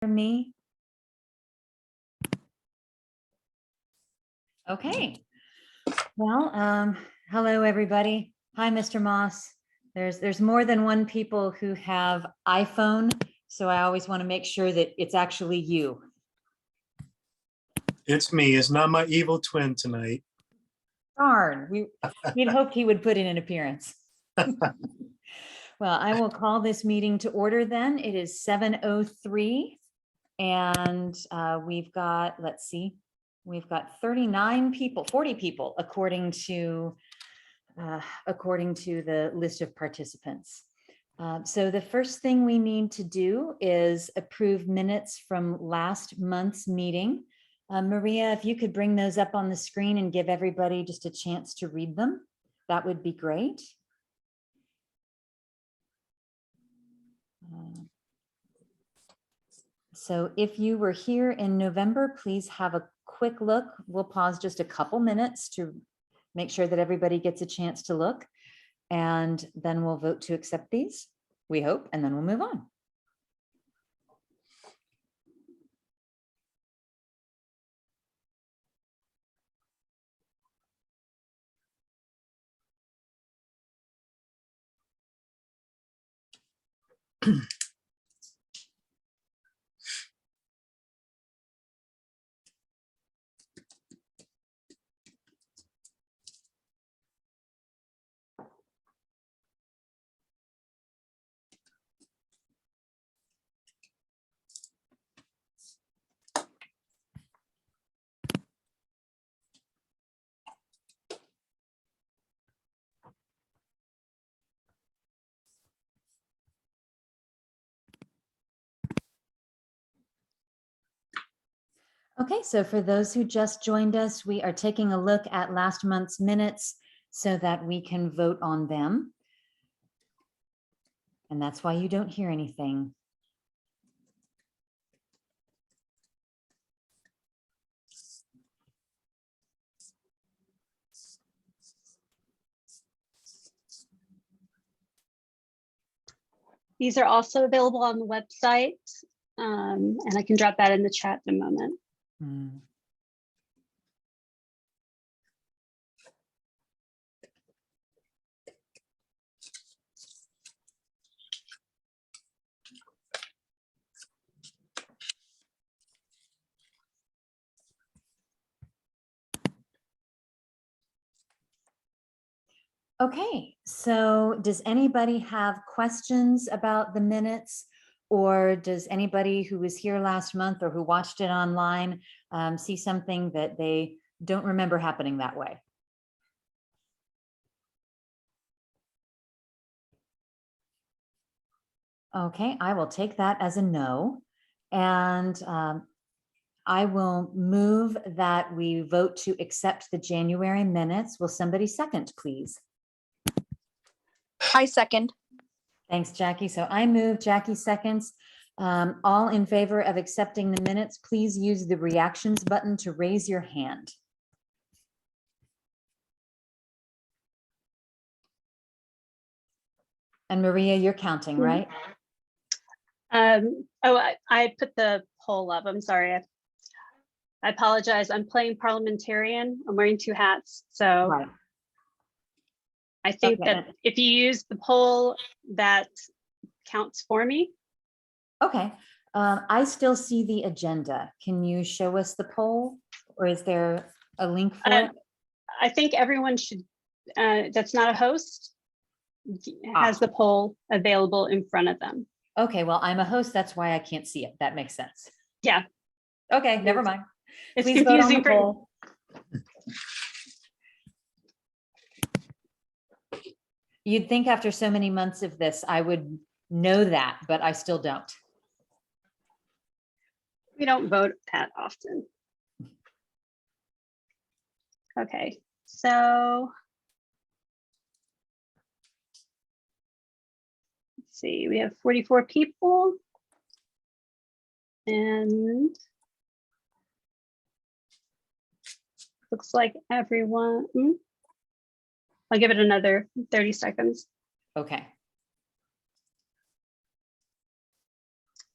me? Okay. Well, hello, everybody. Hi, Mr. Moss. There's more than one people who have iPhone, so I always want to make sure that it's actually you. It's me. It's not my evil twin tonight. Darn, we'd hoped he would put in an appearance. Well, I will call this meeting to order then. It is 7:03 and we've got, let's see, we've got 39 people, 40 people according to the list of participants. So the first thing we need to do is approve minutes from last month's meeting. Maria, if you could bring those up on the screen and give everybody just a chance to read them, that would be great. So if you were here in November, please have a quick look. We'll pause just a couple minutes to make sure that everybody gets a chance to look, and then we'll vote to accept these, we hope, and then we'll move on. Okay, so for those who just joined us, we are taking a look at last month's minutes so that we can vote on them. And that's why you don't hear anything. These are also available on the website, and I can drop that in the chat in a moment. Okay, so does anybody have questions about the minutes, or does anybody who was here last month or who watched it online see something that they don't remember happening that way? Okay, I will take that as a no. And I will move that we vote to accept the January minutes. Will somebody second, please? I second. Thanks, Jackie. So I move, Jackie seconds. All in favor of accepting the minutes, please use the reactions button to raise your hand. And Maria, you're counting, right? I put the poll up. I'm sorry. I apologize. I'm playing parliamentarian. I'm wearing two hats. So Right. I think that if you use the poll, that counts for me. Okay. I still see the agenda. Can you show us the poll, or is there a link for it? I think everyone should, that's not a host, has the poll available in front of them. Okay, well, I'm a host. That's why I can't see it. That makes sense. Yeah. Okay, never mind. It's Please vote on confusing the poll. You'd think after so many months of this, I would know that, but I still don't. We don't vote that often. Okay, so let's see, we have 44 people. And looks like everyone, I'll give it another 30 seconds. Okay.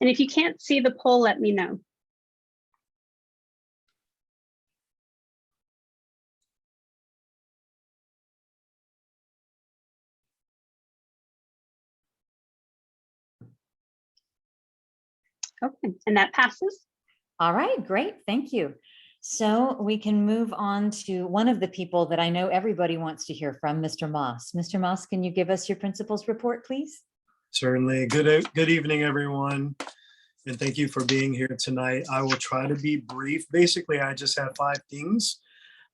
And if you can't see the poll, let me know. Okay, and that passes. All right, great, thank you. So we can move on to one of the people that I know everybody wants to hear from, Mr. Moss. Mr. Moss, can you give us your principal's report, please? Certainly. Good evening, everyone. And thank you for being here tonight. I will try to be brief. Basically, I just have 5 things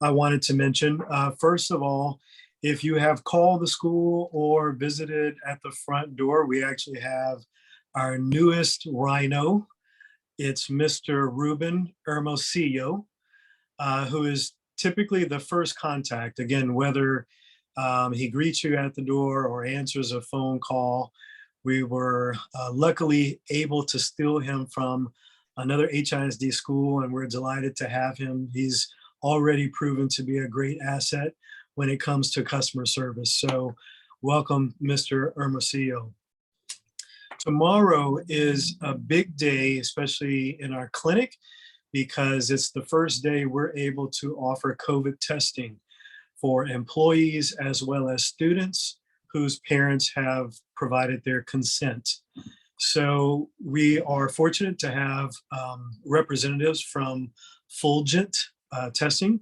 I wanted to mention. First of all, if you have called the school or visited at the front door, we actually have our newest rhino. It's Mr. Ruben Hermosillo, who is typically the first contact. Again, whether he greets you at the door or answers a phone call. We were luckily able to steal him from another HISD school, and we're delighted to have him. He's already proven to be a great asset when it comes to customer service. So welcome, Mr. Hermosillo. Tomorrow is a big day, especially in our clinic, because it's the first day we're able to offer COVID testing for employees as well as students whose parents have provided their consent. So we are fortunate to have representatives from Fulgent Testing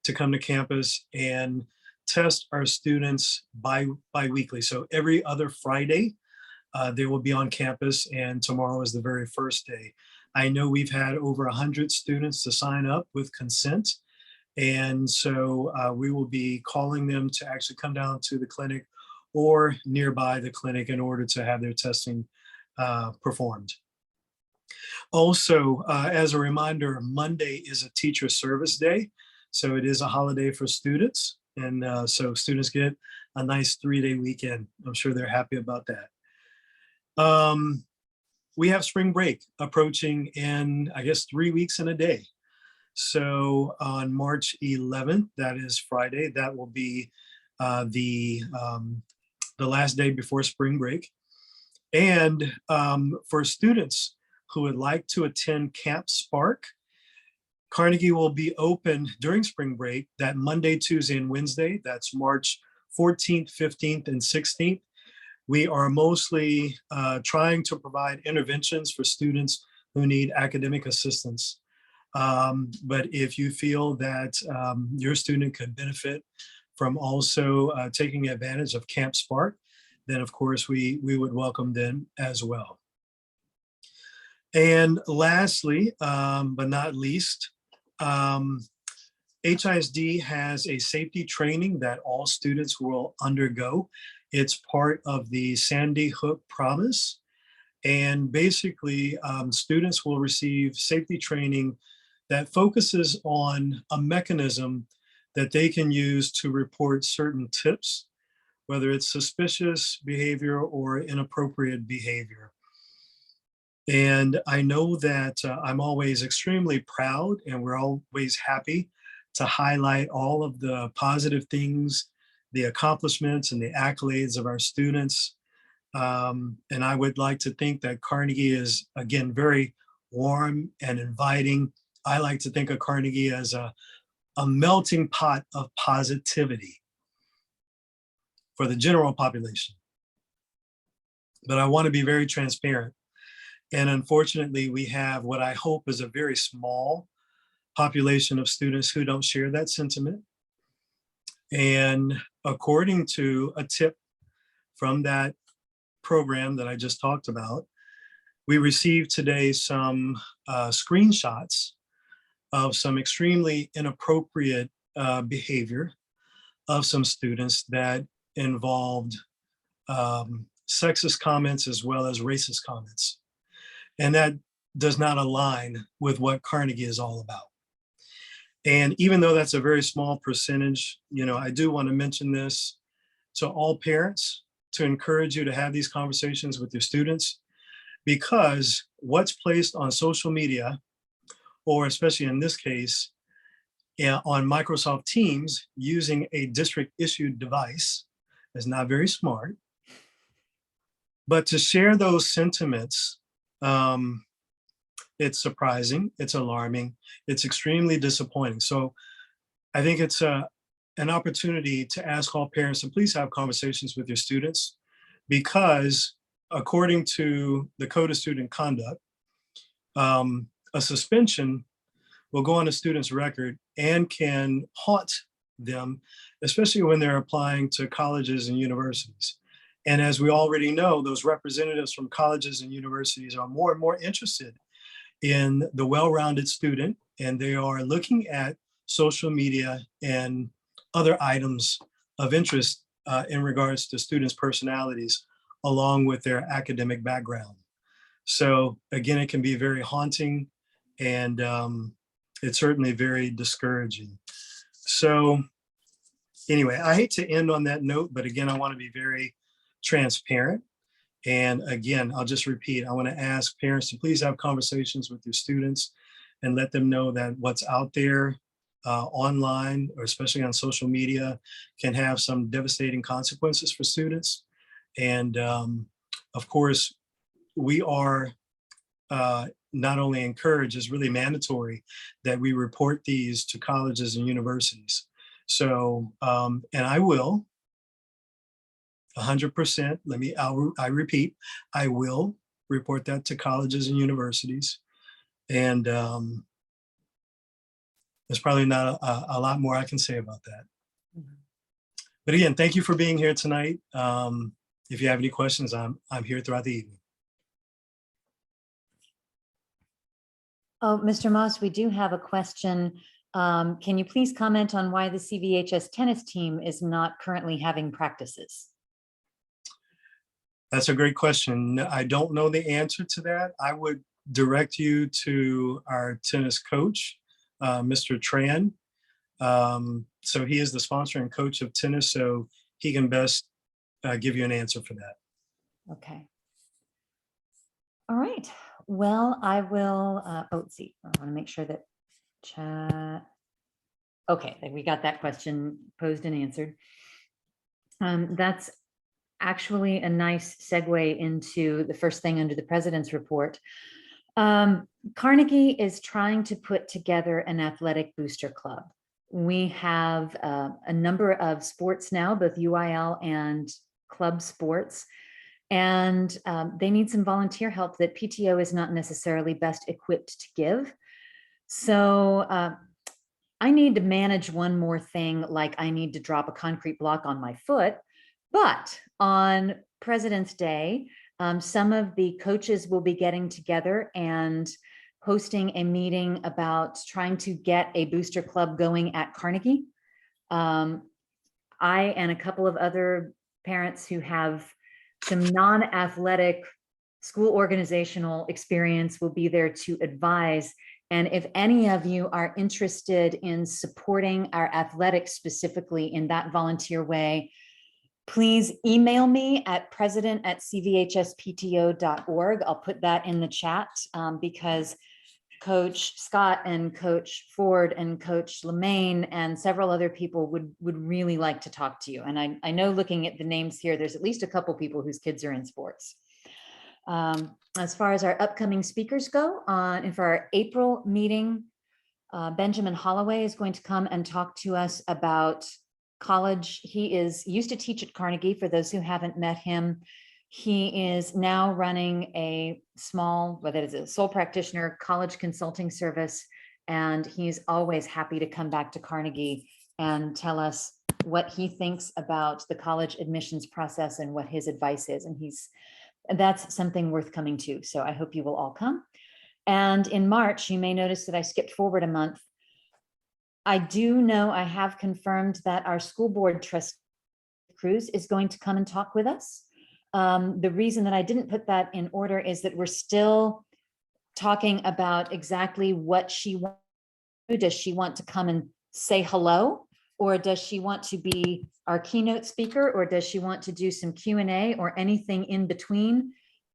to come to campus and test our students bi-weekly. So every other Friday, they will be on campus, and tomorrow is the very first day. I know we've had over 100 students to sign up with consent. And so we will be calling them to actually come down to the clinic or nearby the clinic in order to have their testing performed. Also, as a reminder, Monday is a teacher service day. So it is a holiday for students. And so students get a nice 3-day weekend. I'm sure they're happy about that. We have spring break approaching in, I guess, 3 weeks and a day. So on March 11th, that is Friday, that will be the last day before spring break. And for students who would like to attend Camp Spark, Carnegie will be open during spring break that Monday, Tuesday, and Wednesday. That's March 14th, 15th, and 16th. We are mostly trying to provide interventions for students who need academic assistance. But if you feel that your student could benefit from also taking advantage of Camp Spark, then of course we would welcome them as well. And lastly, but not least, HISD has a safety training that all students will undergo. It's part of the Sandy Hook Promise. And basically, students will receive safety training that focuses on a mechanism that they can use to report certain tips, whether it's suspicious behavior or inappropriate behavior. And I know that I'm always extremely proud, and we're always happy to highlight all of the positive things, the accomplishments and the accolades of our students. And I would like to think that Carnegie is, again, very warm and inviting. I like to think of Carnegie as a melting pot of positivity for the general population. But I want to be very transparent. And unfortunately, we have what I hope is a very small population of students who don't share that sentiment. And according to a tip from that program that I just talked about, we received today some screenshots of some extremely inappropriate behavior of some students that involved sexist comments as well as racist comments. And that does not align with what Carnegie is all about. And even though that's a very small percentage, you know, I do want to mention this to all parents to encourage you to have these conversations with your students, because what's placed on social media, or especially in this case, on Microsoft Teams using a district issued device, is not very smart. But to share those sentiments It's surprising, it's alarming, it's extremely disappointing. So I think it's an opportunity to ask all parents to please have conversations with your students, because according to the Code of Student Conduct, a suspension will go on a student's record and can haunt them, especially when they're applying to colleges and universities. And as we already know, those representatives from colleges and universities are more and more interested in the well-rounded student, and they are looking at social media and other items of interest in regards to students' personalities, along with their academic background. So again, it can be very haunting, and it's certainly very discouraging. So anyway, I hate to end on that note, but again, I want to be very transparent. And again, I'll just repeat, I want to ask parents to please have conversations with your students and let them know that what's out there online, or especially on social media, can have some devastating consequences for students. And of course, we are not only encouraged, it's really mandatory that we report these to colleges and universities. So, and I will, 100%, I repeat, I will report that to colleges and universities. And there's probably not a lot more I can say about that. Mhm. But again, thank you for being here tonight. If you have any questions, I'm here throughout the evening. Oh, Mr. Moss, we do have a question. Can you please comment on why the CVHS tennis team is not currently having practices? That's a great question. I don't know the answer to that. I would direct you to our tennis coach, Mr. Tran. So he is the sponsor and coach of tennis, so he can best give you an answer for that. Okay. All right. Well, I will, let's see. I want to make sure that chat. Okay, we got that question posed and answered. That's actually a nice segue into the first thing under the president's report. Carnegie is trying to put together an athletic booster club. We have a number of sports now, both UIL and club sports, and they need some volunteer help that PTO is not necessarily best equipped to give. So I need to manage one more thing, like I need to drop a concrete block on my foot. But on President's Day, some of the coaches will be getting together and hosting a meeting about trying to get a booster club going at Carnegie. I and a couple of other parents who have some non-athletic school organizational experience will be there to advise. And if any of you are interested in supporting our athletics specifically in that volunteer way, please email me at president@cvhspto.org. I'll put that in the chat because Coach Scott and Coach Ford and Coach Lemaine and several other people would really like to talk to you. And I know, looking at the names here, there's at least a couple people whose kids are in sports. As far as our upcoming speakers go, and for our April meeting, Benjamin Holloway is going to come and talk to us about college. He used to teach at Carnegie. For those who haven't met him, he is now running a small, whether it's a sole practitioner college consulting service, and he's always happy to come back to Carnegie and tell us what he thinks about the college admissions process and what his advice is. And that's something worth coming to. So I hope you will all come. And in March, you may notice that I skipped forward a month. I do know I have confirmed that our school board trustee Cruz is going to come and talk with us. The reason that I didn't put that in order is that we're still talking about exactly what she wants. Does she want to come and say hello, or does she want to be our keynote speaker, or does she want to do some Q&A or anything in between?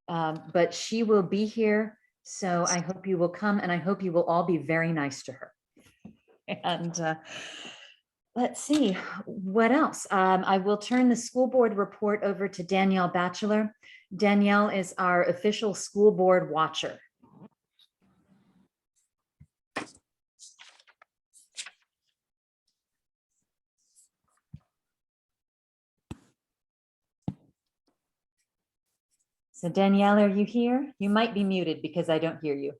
But she will be here. So I hope you will come, and I hope you will all be very nice to her. And let's see, what else? I will turn the school board report over to Danielle Batchelor. Danielle is our official school board watcher. So Danielle, are you here? You might be muted because I don't hear you.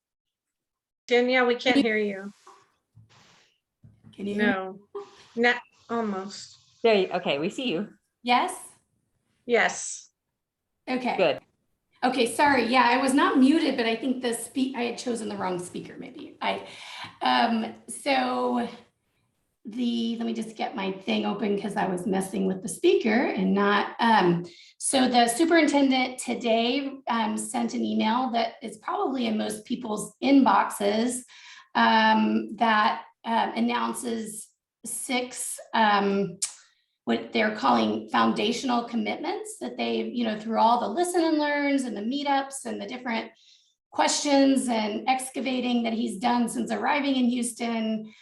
Danielle, we can't hear you. Can you hear me? No, not almost. There you, okay, we see you. Yes? Yes. Okay. Good. Okay, sorry. Yeah, I was not muted, but I think I had chosen the wrong speaker maybe. Let me just get my thing open because I was messing with the speaker and not, so the superintendent today sent an email that is probably in most people's inboxes that announces 6 what they're calling foundational commitments that they, through all the listen and learns and the meetups and the different questions and excavating that he's done since arriving in Houston,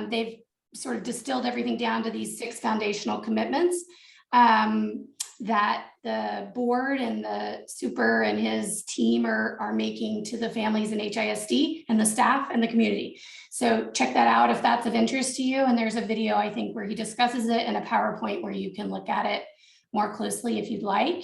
they've sort of distilled everything down to these 6 foundational commitments that the board and the super and his team are making to the families in HISD and the staff and the community. So check that out if that's of interest to you. And there's a video, I think, where he discusses it and a PowerPoint where you can look at it more closely if you'd like.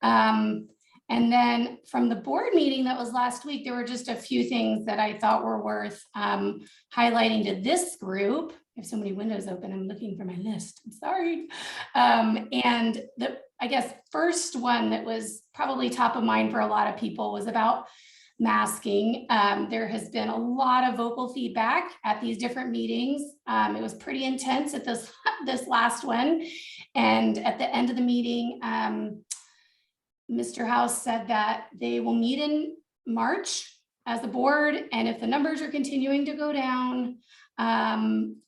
And then from the board meeting that was last week, there were just a few things that I thought were worth highlighting to this group. I have so many windows open, I'm looking for my list, I'm sorry. And the, I guess, first one that was probably top of mind for a lot of people was about masking. There has been a lot of vocal feedback at these different meetings. It was pretty intense at this last one. And at the end of the meeting, Mr. House said that they will meet in March as the board. And if the numbers are continuing to go down,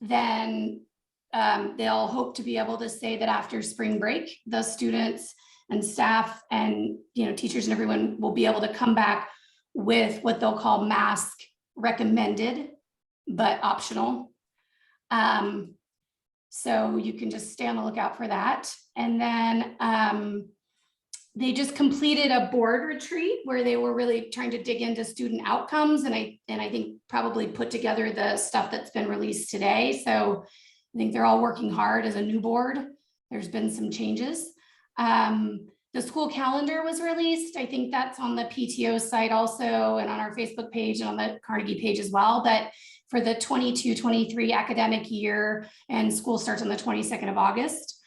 then they'll hope to be able to say that after spring break, the students and staff and teachers and everyone will be able to come back with what they'll call mask recommended, but optional. So you can just stay on the lookout for that. And then they just completed a board retreat where they were really trying to dig into student outcomes. And I think probably put together the stuff that's been released today. So I think they're all working hard as a new board. There's been some changes. The school calendar was released. I think that's on the PTO site also and on our Facebook page and on the Carnegie page as well. But for the 22-23 academic year, and school starts on the 22nd of August.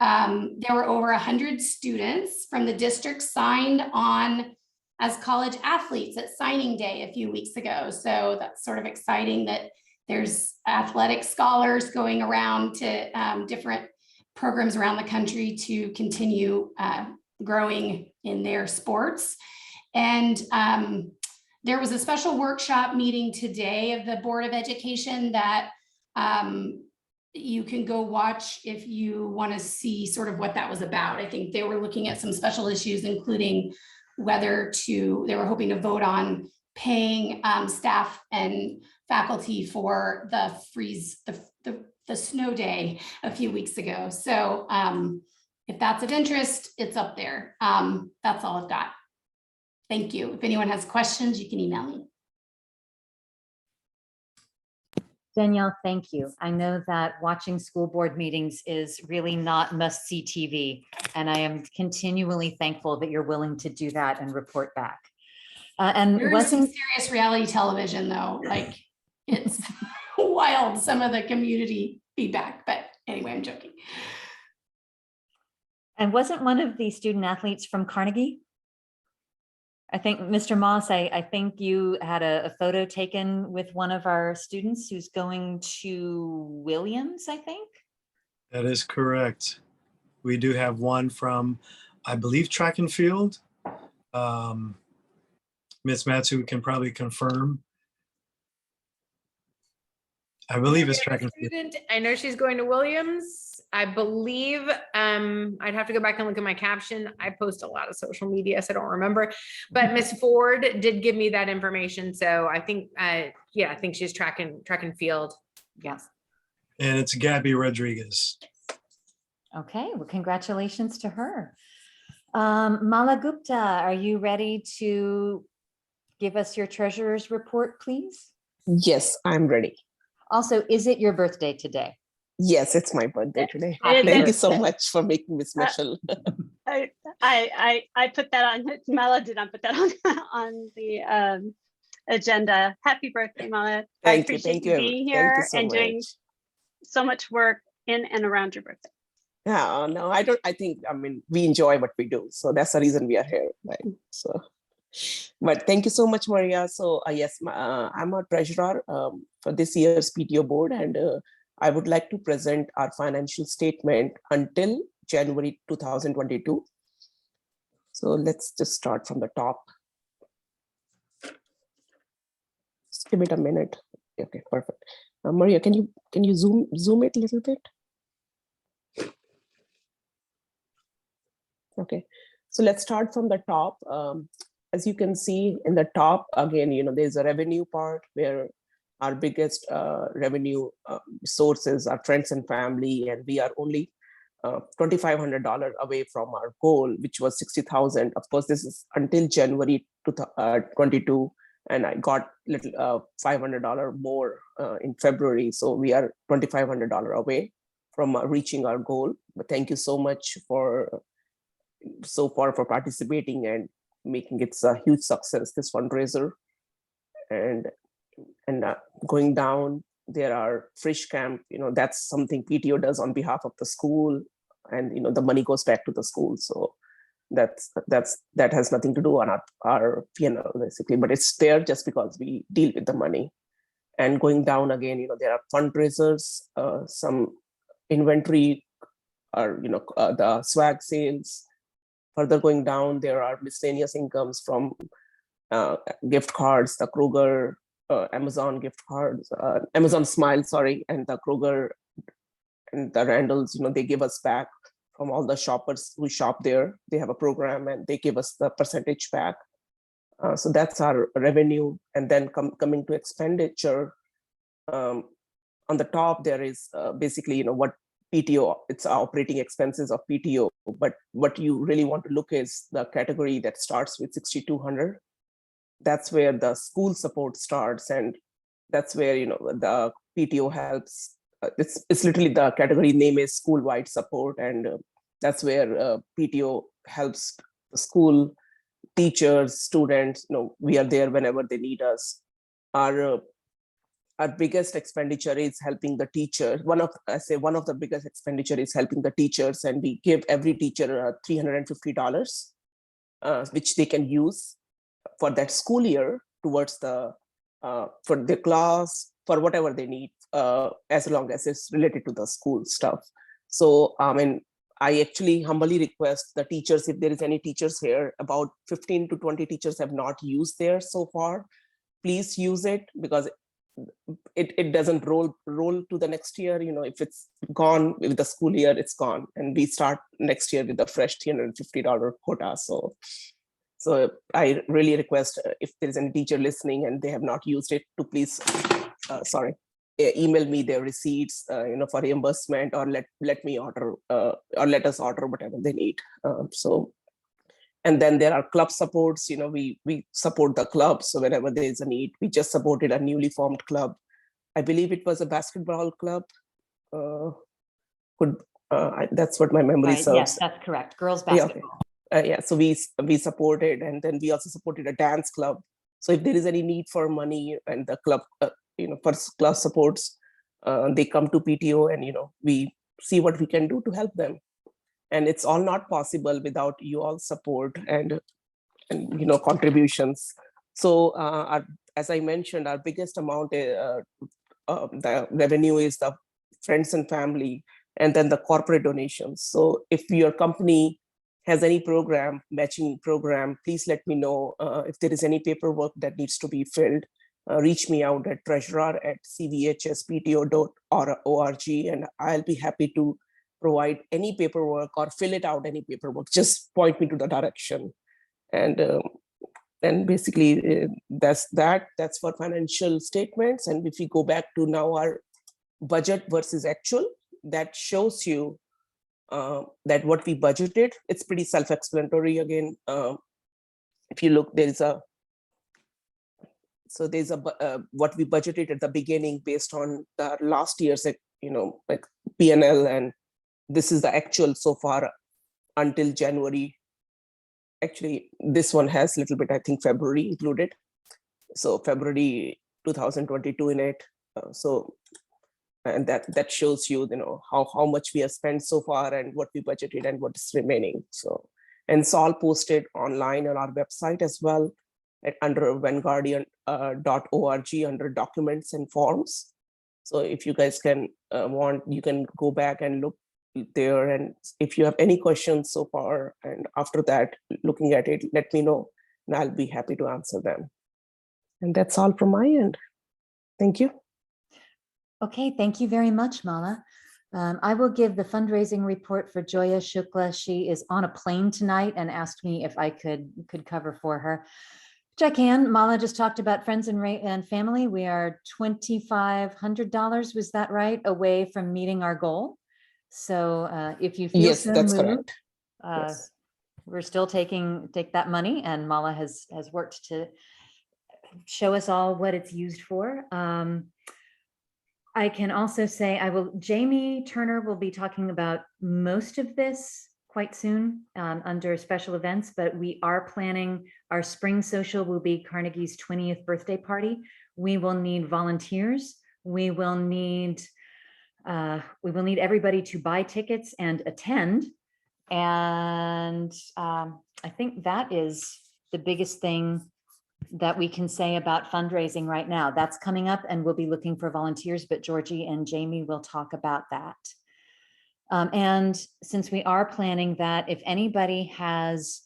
There were over 100 students from the district signed on as college athletes at signing day a few weeks ago. So that's sort of exciting that there's athletic scholars going around to different programs around the country to continue growing in their sports. And there was a special workshop meeting today of the Board of Education that you can go watch if you want to see sort of what that was about. I think they were looking at some special issues, including whether they were hoping to vote on paying staff and faculty for the snow day a few weeks ago. So if that's of interest, it's up there. That's all I've got. Thank you. If anyone has questions, you can email me. Danielle, thank you. I know that watching school board meetings is really not must-see TV, and I am continually thankful that you're willing to do that and report back. And There is some serious reality television though, like it's wild, some of the community feedback, but anyway, I'm joking. And wasn't one of the student athletes from Carnegie? I think, Mr. Moss, I think you had a photo taken with one of our students who's going to Williams, I think. That is correct. We do have one from, I believe, track and field. Ms. Matsu can probably confirm. I believe it's track and field. I know she's going to Williams. I believe, I'd have to go back and look at my caption. I post a lot of social media, so I don't remember. But Miss Ford did give me that information. So I think, yeah, I think she's track and field. Yes. And it's Gabby Rodriguez. Okay, well, congratulations to her. Mala Gupta, are you ready to give us your treasurer's report, please? Yes, I'm ready. Also, is it your birthday today? Yes, it's my birthday today. Happy Thank you so birthday. much for making me special. I put that on, Mala did not put that on, on the agenda. Happy birthday, Mala. I Thank you. appreciate Thank you you. being Thank you here so and doing much. so much work in and around your birthday. Yeah, no, I think, I mean, we enjoy what we do. So that's the reason we are here. Right. So, but thank you so much, Maria. So yes, I'm a treasurer for this year's PTO board, and I would like to present our financial statement until January 2022. So let's just start from the top. Just give it a minute. Okay, perfect. Maria, can you zoom it a little bit? Okay, so let's start from the top. As you can see in the top, again, there's a revenue part where our biggest revenue sources are friends and family, and we are only $2,500 away from our goal, which was 60,000. Of course, this is until January 2022, and I got little $500 more in February. So we are $2,500 away from reaching our goal. But thank you so much for so far for participating and making it a huge success, this fundraiser. And going down, there are Frisch Camp, that's something PTO does on behalf of the school, and the money goes back to the school. So that has nothing to do on our P&L basically, but it's there just because we deal with the money. And going down again, there are fundraisers, some inventory, or the swag sales. Further going down, there are miscellaneous incomes from gift cards, the Kroger, Amazon gift cards, Amazon Smile, sorry, and the Kroger and the Randalls, they give us back from all the shoppers who shop there. They have a program and they give us the percentage back. So that's our revenue. And then coming to expenditure, on the top, there is basically, what PTO, it's operating expenses of PTO, but what you really want to look is the category that starts with 6,200. That's where the school support starts, and that's where the PTO helps. It's literally, the category name is school-wide support, and that's where PTO helps the school teachers, students. We are there whenever they need us. Our biggest expenditure is helping the teacher. One of the biggest expenditure is helping the teachers, and we give every teacher $350, which they can use for that school year towards for the class, for whatever they need, as long as it's related to the school stuff. So I actually humbly request the teachers, if there is any teachers here, about 15 to 20 teachers have not used theirs so far. Please use it, because it doesn't roll to the next year. If it's gone with the school year, it's gone, and we start next year with a fresh $350 quota. So I really request, if there's any teacher listening and they have not used it, to please email me their receipts, for reimbursement, or let me order, or let us order whatever they need. And then there are club supports. We support the clubs. So whenever there is a need, we just supported a newly formed club. I believe it was a basketball club. That's what my memory serves. Yes, that's correct. Girls basketball. Yeah, so we supported, and then we also supported a dance club. So if there is any need for money, and the club, for club supports, they come to PTO, and we see what we can do to help them. And it's all not possible without you all support and contributions. So as I mentioned, our biggest amount, the revenue is the friends and family, and then the corporate donations. So if your company has any program, matching program, please let me know. If there is any paperwork that needs to be filled, reach me out at treasurer@cvhspto.org, and I'll be happy to provide any paperwork or fill it out, any paperwork. Just point me to the direction. And basically that's for financial statements. And if we go back to now our budget versus actual, that shows you that what we budgeted, it's pretty self-explanatory again. If you look, there's a what we budgeted at the beginning based on the last year's, like P&L, and this is the actual so far until January. Actually, this one has a little bit, I think, February included. So February 2022 in it. And that shows you, how much we have spent so far and what we budgeted and what is remaining. So, and it's all posted online on our website as well under vanguardian.org under documents and forms. So if you guys can you can go back and look there. And if you have any questions so far, and after that, looking at it, let me know and I'll be happy to answer them. And that's all from my end. Thank you. Okay, thank you very much, Mala. I will give the fundraising report for Joya Shukla. She is on a plane tonight and asked me if I could cover for her, which I can. Mala just talked about friends and family. We are $2,500, was that right, away from meeting our goal. So if you feel Yes, so that's moved, correct. Yes. we're still take that money, and Mala has worked to show us all what it's used for. I can also say Jamie Turner will be talking about most of this quite soon under special events, but we are planning our spring social will be Carnegie's 20th birthday party. We will need volunteers. We will need everybody to buy tickets and attend. And I think that is the biggest thing that we can say about fundraising right now. That's coming up, and we'll be looking for volunteers, but Georgie and Jamie will talk about that. And since we are planning that, if anybody has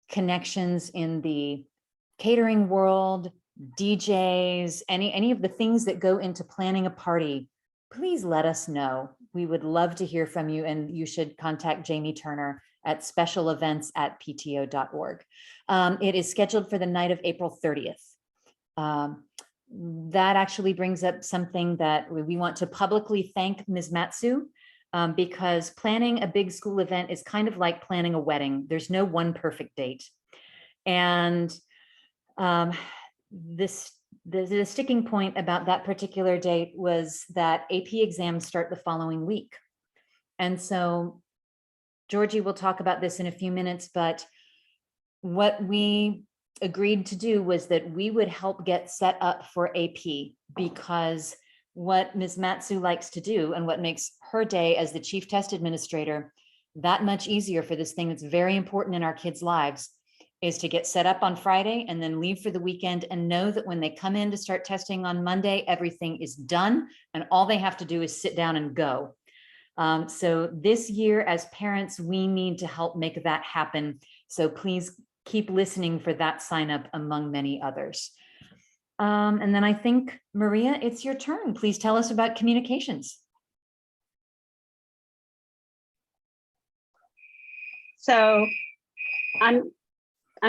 connections in the catering world, DJs, any of the things that go into planning a party, please let us know. We would love to hear from you, and you should contact Jamie Turner at specialevents@pto.org. It is scheduled for the night of April 30th. That actually brings up something that we want to publicly thank Ms. Matsu, because planning a big school event is kind of like planning a wedding. There's no one perfect date. And the sticking point about that particular date was that AP exams start the following week. And so Georgie will talk about this in a few minutes, but what we agreed to do was that we would help get set up for AP, because what Ms. Matsu likes to do and what makes her day as the chief test administrator that much easier for this thing that's very important in our kids' lives is to get set up on Friday and then leave for the weekend and know that when they come in to start testing on Monday, everything is done and all they have to do is sit down and go. So this year as parents, we need to help make that happen. So please keep listening for that sign up among many others. And then I think, Maria, it's your turn. Please tell us about communications. So I'm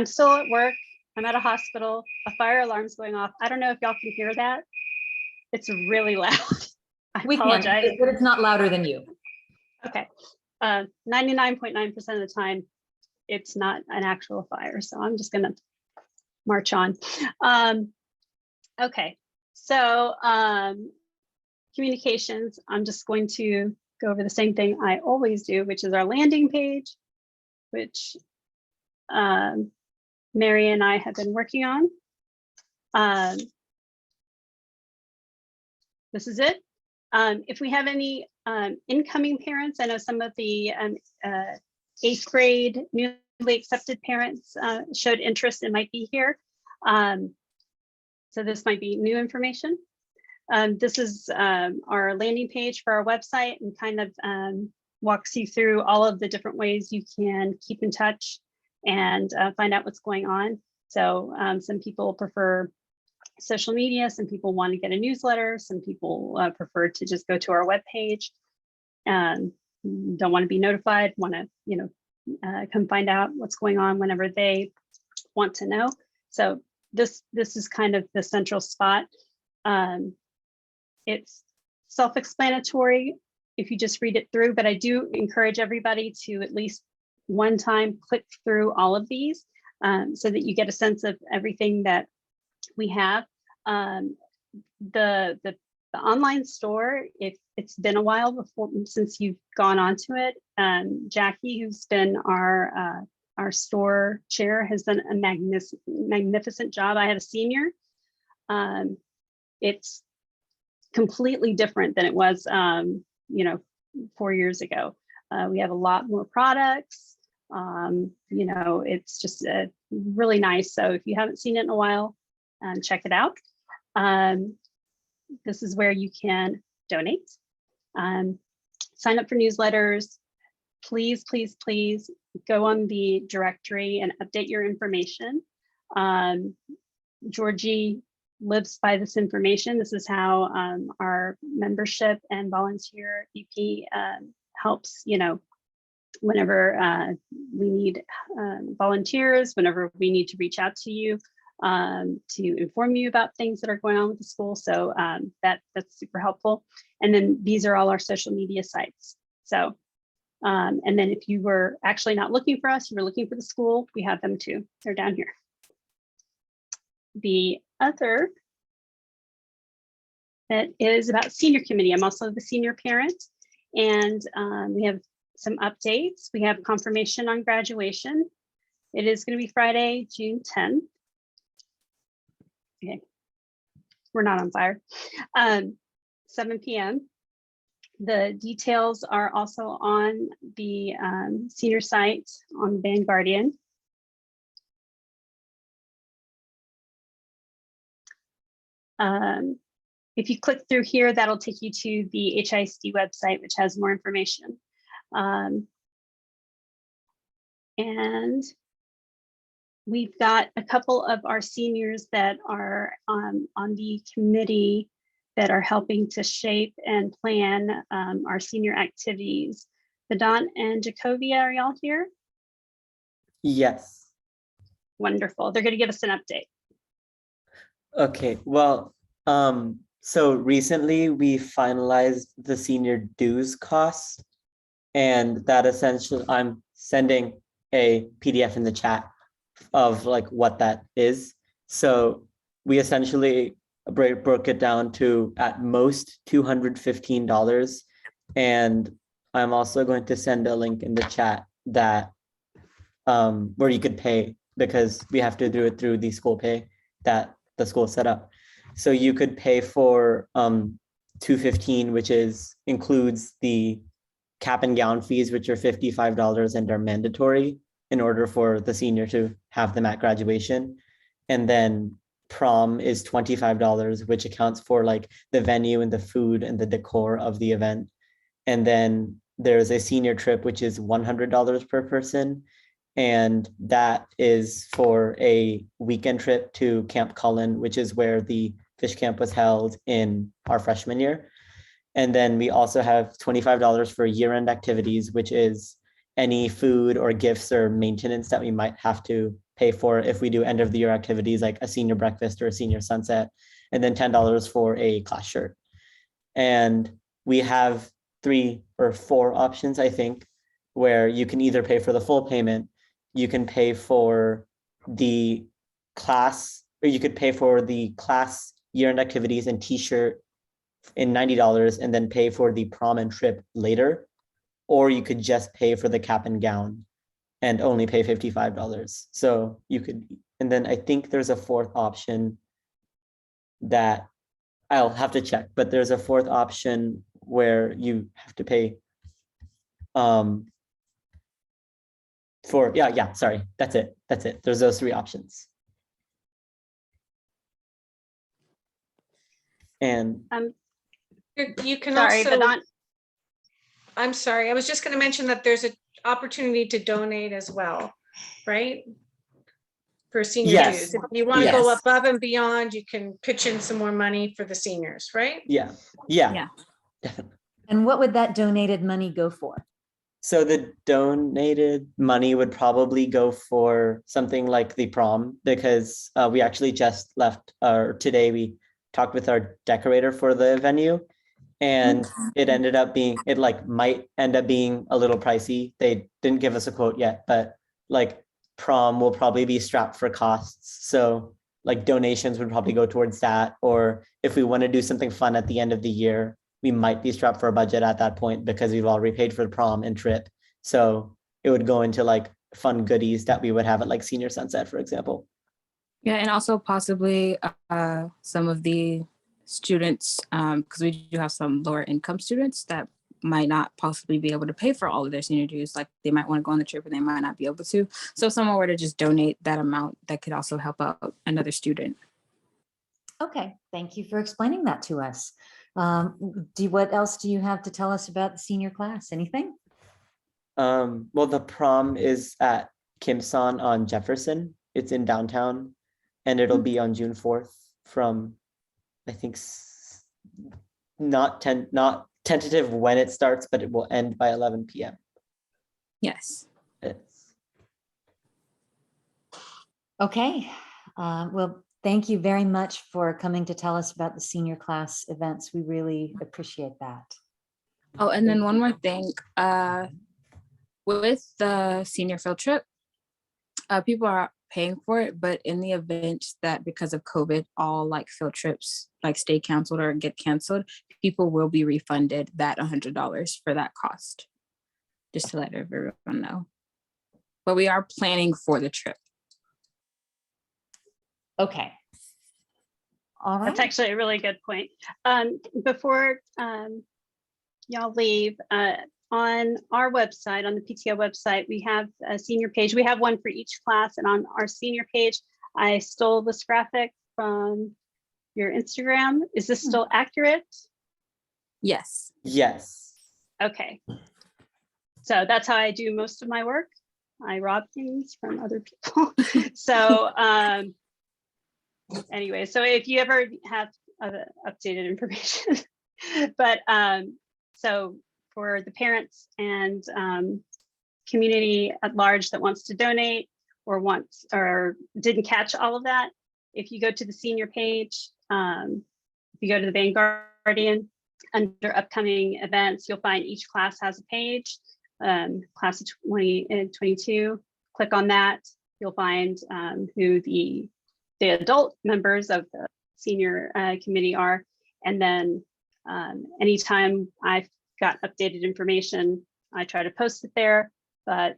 still at work. I'm at a hospital. A fire alarm's going off. I don't know if y'all can hear that. It's really loud. I apologize. But it's not louder than you. Okay. 99.9% of the time, it's not an actual fire. So I'm just gonna march on. Okay. So communications, I'm just going to go over the same thing I always do, which is our landing page, which Mary and I have been working on. This is it. If we have any incoming parents, I know some of the 8th grade newly accepted parents showed interest and might be here. So this might be new information. This is our landing page for our website, and kind of walks you through all of the different ways you can keep in touch and find out what's going on. So some people prefer social media, some people want to get a newsletter, some people prefer to just go to our webpage and don't want to be notified, want to, come find out what's going on whenever they want to know. So this is kind of the central spot. It's self-explanatory. if you just read it through, but I do encourage everybody to at least one time click through all of these so that you get a sense of everything that we have. The online store, if it's been a while since you've gone onto it, Jackie, who's been our store chair, has done a magnificent job. I have a senior. It's completely different than it was, 4 years ago. We have a lot more products. It's just really nice. So if you haven't seen it in a while, check it out. This is where you can donate, sign up for newsletters. Please, please, please go on the directory and update your information. Georgie lives by this information. This is how our membership and volunteer EP helps, whenever we need volunteers, whenever we need to reach out to you to inform you about things that are going on with the school. So that's super helpful. And then these are all our social media sites. So, and then if you were actually not looking for us, you were looking for the school, we have them too. They're down here. The other that is about senior committee. I'm also the senior parent, and we have some updates. We have confirmation on graduation. It is going to be Friday, June 10th. Okay, we're not on fire. 7 p.m. The details are also on the senior site on Vanguardian. If you click through here, that'll take you to the HISD website, which has more information. And we've got a couple of our seniors that are on the committee that are helping to shape and plan our senior activities. Vedant and Jacovia, are y'all here? Yes. Wonderful. They're going to give us an update. Okay, well, so recently we finalized the senior dues cost, and that essentially, I'm sending a PDF in the chat of like what that is. So we essentially broke it down to at most $215. And I'm also going to send a link in the chat that where you could pay, because we have to do it through the school pay that the school set up. So you could pay for $215, which includes the cap and gown fees, which are $55 and are mandatory in order for the senior to have them at graduation. And then prom is $25, which accounts for like the venue and the food and the decor of the event. And then there's a senior trip, which is $100 per person. And that is for a weekend trip to Camp Cullen, which is where the fish camp was held in our freshman year. And then we also have $25 for year-end activities, which is any food or gifts or maintenance that we might have to pay for if we do end of the year activities like a senior breakfast or a senior sunset, and then $10 for a class shirt. And we have 3 or 4 options, I think, where you can either pay for the full payment, you can pay for the class, or you could pay for the class year-end activities and t-shirt in $90 and then pay for the prom and trip later, or you could just pay for the cap and gown and only pay $55. So you could, and then I think there's a 4th option that I'll have to check, but there's a 4th option where you have to pay sorry, that's it. There's those 3 options. And You can Sorry, also, Vedant. I'm sorry, I was just going to mention that there's an opportunity to donate as well, right? For senior Yes. dues. If you want to go Yes. above and beyond, you can pitch in some more money for the seniors, right? yeah, definitely. And what would that donated money go for? So the donated money would probably go for something like the prom, because we actually just left, today we talked with our decorator for the venue, And it ended up being, it like might end up being a little pricey. They didn't give us a quote yet, but like prom will probably be strapped for costs. So like donations would probably go towards that. Or if we want to do something fun at the end of the year, we might be strapped for a budget at that point because we've already paid for the prom and trip. So it would go into like fun goodies that we would have at like Senior Sunset, for example. Yeah, and also possibly some of the students, because we do have some lower income students that might not possibly be able to pay for all of their senior dues. Like they might want to go on the trip and they might not be able to. So if someone were to just donate that amount, that could also help out another student. Okay, thank you for explaining that to us. What else do you have to tell us about the senior class? Anything? Well, the prom is at Kim San on Jefferson. It's in downtown, and it'll be on June 4th from, I think, not tentative when it starts, but it will end by 11 p.m. Yes. Okay. Well, thank you very much for coming to tell us about the senior class events. We really appreciate that. Oh, and then one more thing. With the senior field trip, people are paying for it, but in the event that because of COVID, all like field trips like stay canceled or get canceled, people will be refunded that $100 for that cost. Just to let everyone know. But we are planning for the trip. Okay. All right. That's actually a really good point. Before y'all leave, on our website, on the PTO website, we have a senior page. We have one for each class, and on our senior page, I stole this graphic from your Instagram. Is this still accurate? Yes. Yes. Okay. So that's how I do most of my work. I rob things from other people. So anyway, so if you ever have updated information, but so for the parents and community at large that wants to donate or didn't catch all of that, if you go to the senior page, if you go to the Vanguardian, under upcoming events, you'll find each class has a page, class of 2022. Click on that, you'll find who the adult members of the senior committee are. And then anytime I've got updated information, I try to post it there. But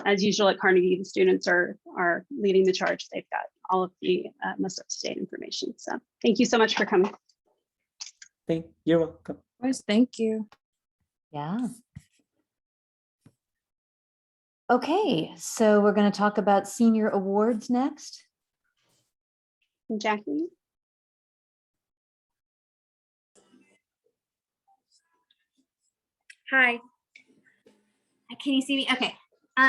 as usual at Carnegie, the students are leading the charge. They've got all of the most up-to-date information. So thank you so much for coming. You're welcome. Yes, thank you. Yeah. Okay, so we're going to talk about senior awards next. Jackie? Hi. Can you see me? Okay.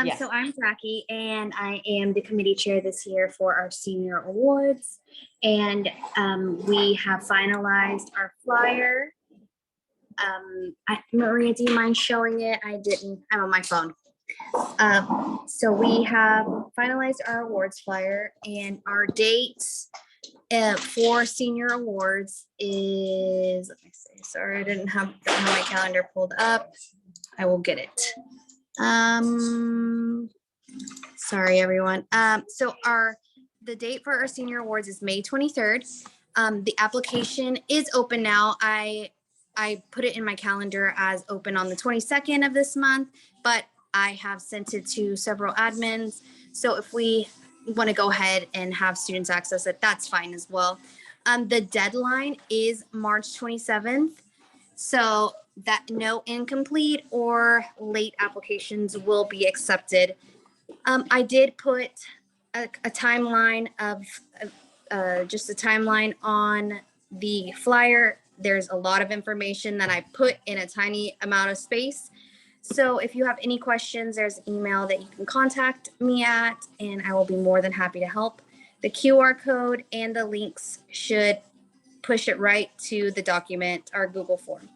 Yes. So I'm Jackie, and I am the committee chair this year for our senior awards. And we have finalized our flyer. Maria, do you mind showing it? I'm on my phone. So we have finalized our awards flyer, and our dates for senior awards is, let me see, sorry, I don't have my calendar pulled up. I will get it. Sorry, everyone. So the date for our senior awards is May 23rd. The application is open now. I put it in my calendar as open on the 22nd of this month, but I have sent it to several admins. So if we want to go ahead and have students access it, that's fine as well. The deadline is March 27th. So that no incomplete or late applications will be accepted. I did put a timeline of just a timeline on the flyer. There's a lot of information that I put in a tiny amount of space. So if you have any questions, there's an email that you can contact me at, and I will be more than happy to help. The QR code and the links should push it right to the document, our Google form.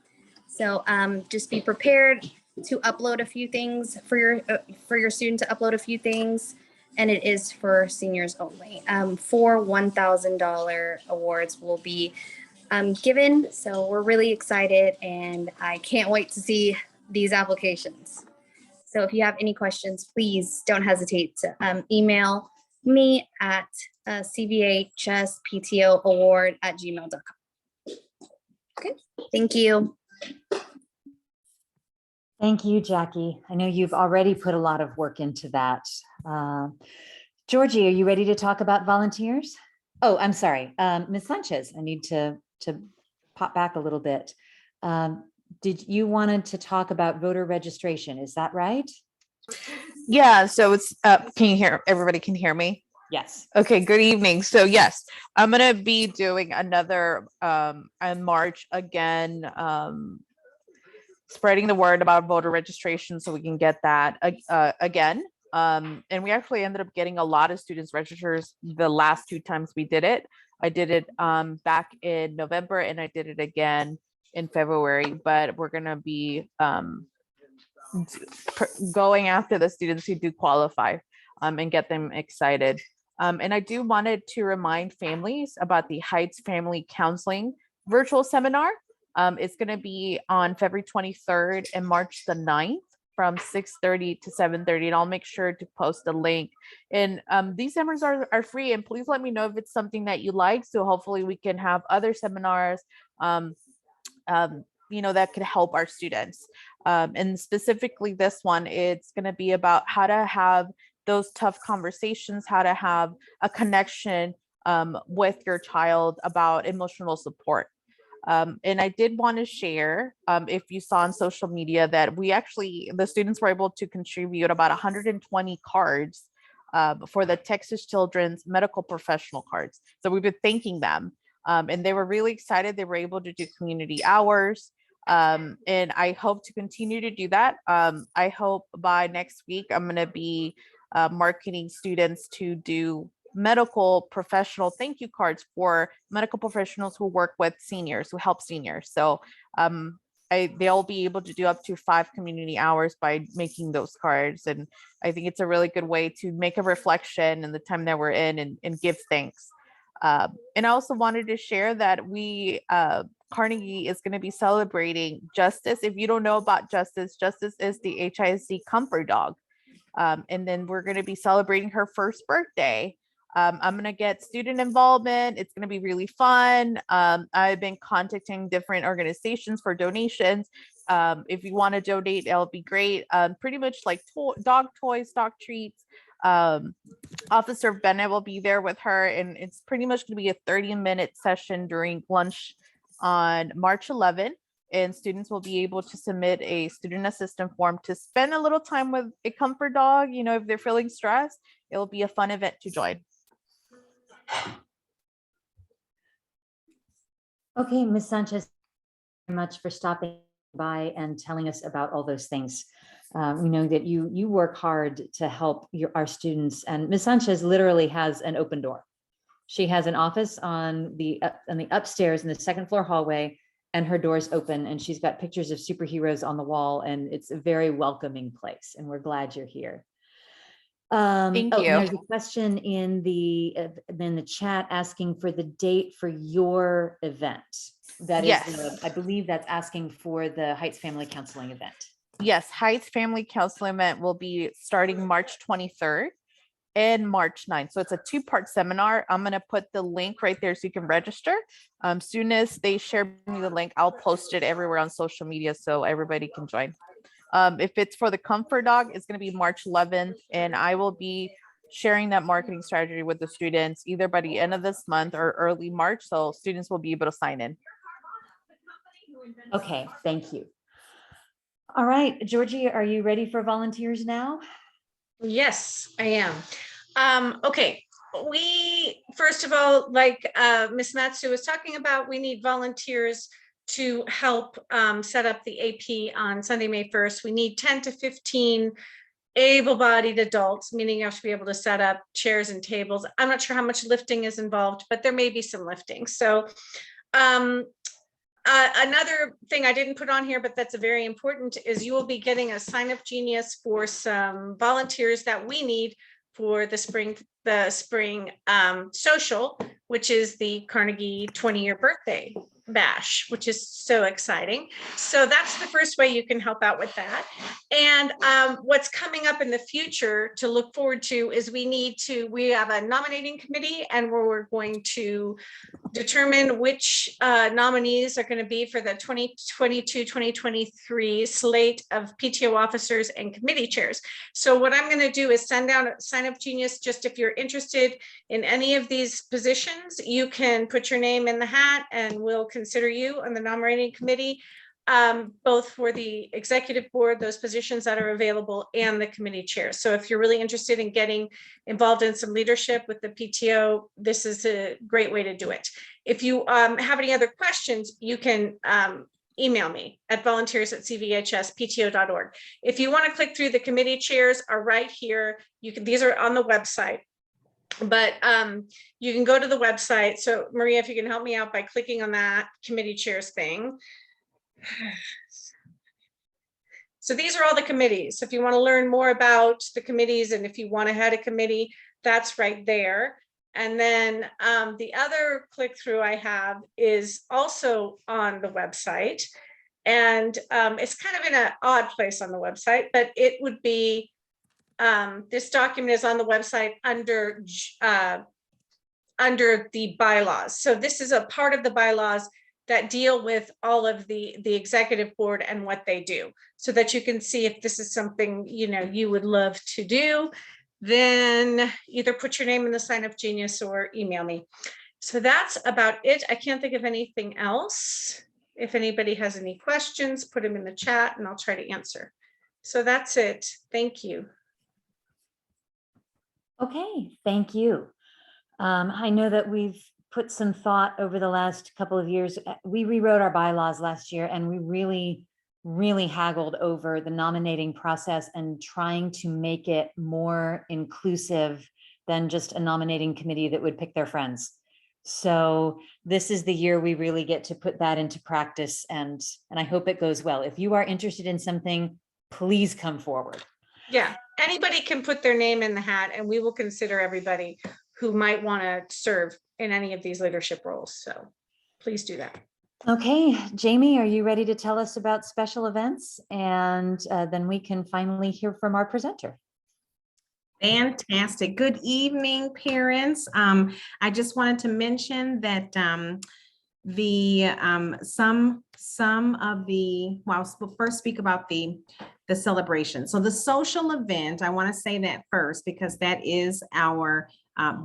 So just be prepared to upload a few things for your student to upload a few things, and it is for seniors only. For $1,000 awards will be given. So we're really excited and I can't wait to see these applications. So if you have any questions, please don't hesitate to email me at cvhsptoaward@gmail.com. Okay, thank you. Thank you, Jackie. I know you've already put a lot of work into that. Georgie, are you ready to talk about volunteers? Oh, I'm sorry. Ms. Sanchez, I need to pop back a little bit. Did you wanted to talk about voter registration? Is that right? Yeah, so it's can you hear, everybody can hear me? Yes. Okay, good evening. So yes, I'm gonna be doing another in March again, spreading the word about voter registration so we can get that again. And we actually ended up getting a lot of students registers the last 2 times we did it. I did it back in November and I did it again in February, but we're gonna be going after the students who do qualify and get them excited. And I do wanted to remind families about the Heights Family Counseling virtual seminar. It's going to be on February 23rd and March the 9th from 6:30 to 7:30, and I'll make sure to post a link. And these seminars are free, and please let me know if it's something that you like, so hopefully we can have other seminars that could help our students. And specifically this one, it's going to be about how to have those tough conversations, how to have a connection with your child about emotional support. And I did want to share, if you saw on social media, that the students were able to contribute about 120 cards for the Texas Children's medical professional cards. So we've been thanking them. And they were really excited. They were able to do community hours. And I hope to continue to do that. I hope by next week, I'm going to be marketing students to do medical professional thank you cards for medical professionals who work with seniors, who help seniors. So they'll be able to do up to 5 community hours by making those cards. And I think it's a really good way to make a reflection in the time that we're in and give thanks. And I also wanted to share that Carnegie is going to be celebrating Justice. If you don't know about Justice, Justice is the HISD comfort dog. And then we're going to be celebrating her first birthday. I'm going to get student involvement. It's going to be really fun. I've been contacting different organizations for donations. If you want to donate, it'll be great. Pretty much like dog toys, dog treats. Officer Bennett will be there with her, and it's pretty much going to be a 30-minute session during lunch on March 11th. And students will be able to submit a student assistant form to spend a little time with a comfort dog. If they're feeling stressed, it'll be a fun event to join. Okay, Ms. Sanchez, thank you very much for stopping by and telling us about all those things. We know that you work hard to help our students, and Ms. Sanchez literally has an open door. She has an office on the upstairs in the 2nd floor hallway, and her door's open, and she's got pictures of superheroes on the wall, and it's a very welcoming place, and we're glad you're here. Thank you. There's a question in the chat asking for the date for your event. That is, yes. I believe that's asking for the Heights Family Counseling event. Yes, Heights Family Counseling event will be starting March 23rd and March 9th. So it's a 2-part seminar. I'm going to put the link right there so you can register. Soon as they share me the link, I'll post it everywhere on social media so everybody can join. If it's for the comfort dog, it's going to be March 11th, and I will be sharing that marketing strategy with the students either by the end of this month or early March, so students will be able to sign in. Okay, thank you. All right, Georgie, are you ready for volunteers now? Yes, I am. Okay, first of all, like Ms. Matsu was talking about, we need volunteers to help set up the AP on Sunday, May 1st. We need 10 to 15 able-bodied adults, meaning you have to be able to set up chairs and tables. I'm not sure how much lifting is involved, but there may be some lifting. So another thing I didn't put on here, but that's very important, is you will be getting a Sign Up Genius for some volunteers that we need for the spring social, which is the Carnegie 20-year birthday bash, which is so exciting. So that's the first way you can help out with that. And what's coming up in the future to look forward to is we have a nominating committee, and we're going to determine which nominees are going to be for the 2022-2023 slate of PTO officers and committee chairs. So what I'm going to do is send out Sign Up Genius. Just if you're interested in any of these positions, you can put your name in the hat and we'll consider you on the nominating committee, both for the executive board, those positions that are available, and the committee chairs. So if you're really interested in getting involved in some leadership with the PTO, this is a great way to do it. If you have any other questions, you can email me at volunteers@cvhspto.org. If you want to click through, the committee chairs are right here. These are on the website, but you can go to the website. So Maria, if you can help me out by clicking on that committee chairs thing. So these are all the committees. So if you want to learn more about the committees, and if you want to head a committee, that's right there. And then the other click through I have is also on the website, and it's kind of in an odd place on the website, but it would be, this document is on the website under the bylaws. So this is a part of the bylaws that deal with all of the executive board and what they do, so that you can see if this is something you would love to do. Then either put your name in the Sign Up Genius or email me. So that's about it. I can't think of anything else. If anybody has any questions, put them in the chat and I'll try to answer. So that's it. Thank you. Okay, thank you. I know that we've put some thought over the last couple of years. We rewrote our bylaws last year, and we really haggled over the nominating process and trying to make it more inclusive than just a nominating committee that would pick their friends. So this is the year we really get to put that into practice, and I hope it goes well. If you are interested in something, please come forward. Yeah, anybody can put their name in the hat, and we will consider everybody who might want to serve in any of these leadership roles. So please do that. Okay, Jamie, are you ready to tell us about special events? And then we can finally hear from our presenter. Fantastic. Good evening, parents. I just wanted to mention that we'll first speak about the celebration. So the social event, I want to say that first, because that is our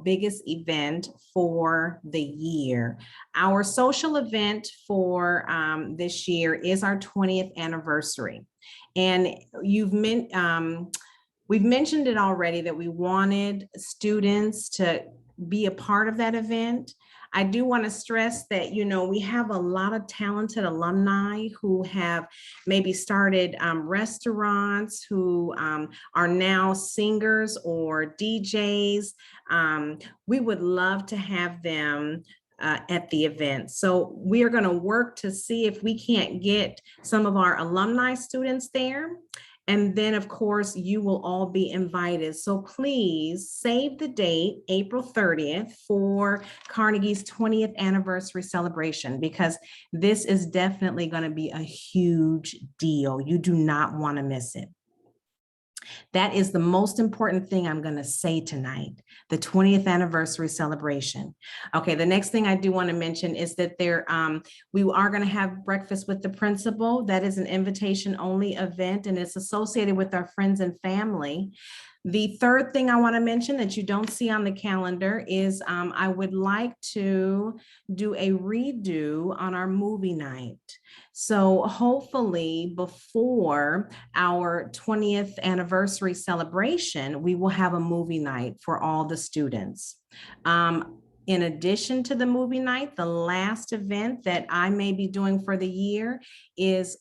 biggest event for the year. Our social event for this year is our 20th anniversary. And we've mentioned it already that we wanted students to be a part of that event. I do want to stress that, we have a lot of talented alumni who have maybe started restaurants, who are now singers or DJs. We would love to have them at the event. So we are going to work to see if we can't get some of our alumni students there. And then, of course, you will all be invited. So please save the date, April 30th, for Carnegie's 20th anniversary celebration, because this is definitely going to be a huge deal. You do not want to miss it. That is the most important thing I'm going to say tonight, the 20th anniversary celebration. Okay, the next thing I do want to mention is that we are going to have breakfast with the principal. That is an invitation only event, and it's associated with our friends and family. The third thing I want to mention that you don't see on the calendar is I would like to do a redo on our movie night. So hopefully before our 20th anniversary celebration, we will have a movie night for all the students. In addition to the movie night, the last event that I may be doing for the year is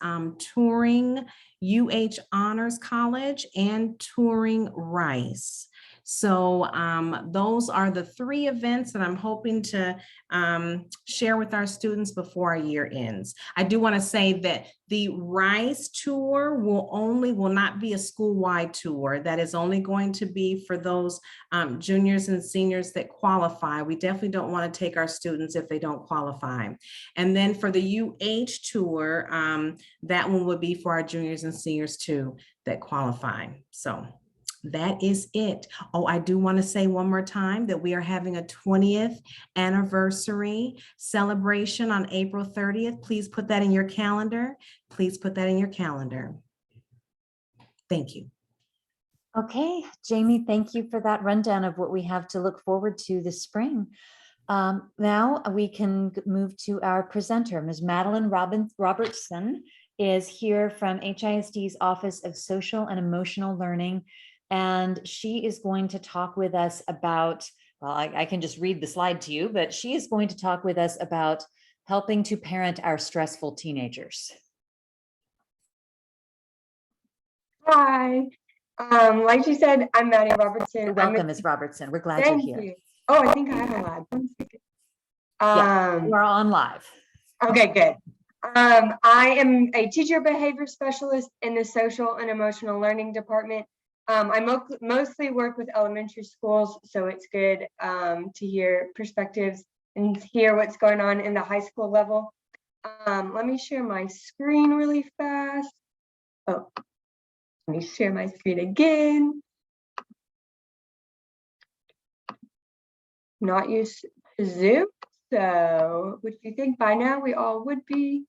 touring UH Honors College and touring Rice. So those are the 3 events that I'm hoping to share with our students before our year ends. I do want to say that the RISE tour will not be a school-wide tour. That is only going to be for those juniors and seniors that qualify. We definitely don't want to take our students if they don't qualify. And then for the UH tour, that one would be for our juniors and seniors too that qualify. So that is it. Oh, I do want to say one more time that we are having a 20th anniversary celebration on April 30th. Please put that in your calendar. Please put that in your calendar. Thank you. Okay, Jamie, thank you for that rundown of what we have to look forward to this spring. Now we can move to our presenter. Ms. Madeline Robertson is here from HISD's Office of Social and Emotional Learning, and she is going to talk with us about, well, I can just read the slide to you, but she is going to talk with us about helping to parent our stressful teenagers. Hi, like you said, I'm Maddie Robertson. You're welcome, Ms. Robertson. We're glad Thank you're here. you. Oh, I think I have a live. 1 second. We're on live. Okay, good. I am a teacher behavior specialist in the social and emotional learning department. I mostly work with elementary schools, so it's good to hear perspectives and hear what's going on in the high school level. Let me share my screen really fast. Oh, let me share my screen again. Not used to Zoom, so which you think by now we all would be,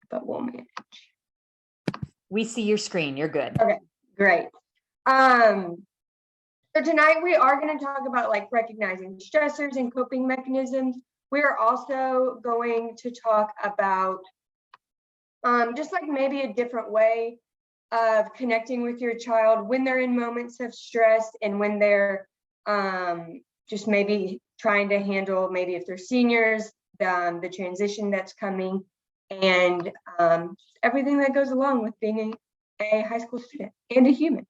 but we'll manage. We see your screen. You're good. Okay, great. So tonight we are going to talk about like recognizing stressors and coping mechanisms. We are also going to talk about just like maybe a different way of connecting with your child when they're in moments of stress and when they're just maybe trying to handle, maybe if they're seniors, the transition that's coming, and everything that goes along with being a high school student and a human.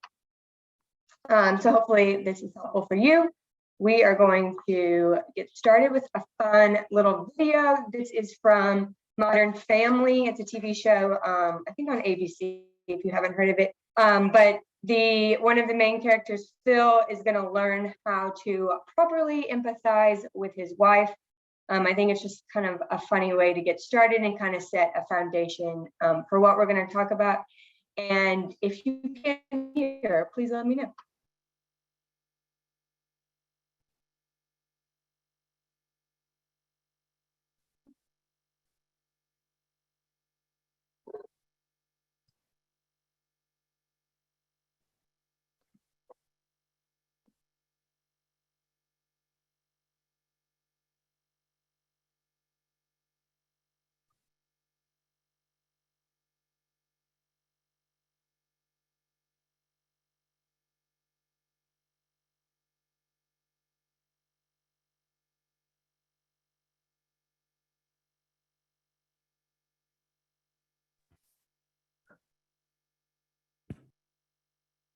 So hopefully this is helpful for you. We are going to get started with a fun little video. This is from Modern Family. It's a TV show, I think on ABC, if you haven't heard of it. But one of the main characters, Phil, is going to learn how to properly empathize with his wife. I think it's just kind of a funny way to get started and kind of set a foundation for what we're going to talk about. And if you can hear, please let me know.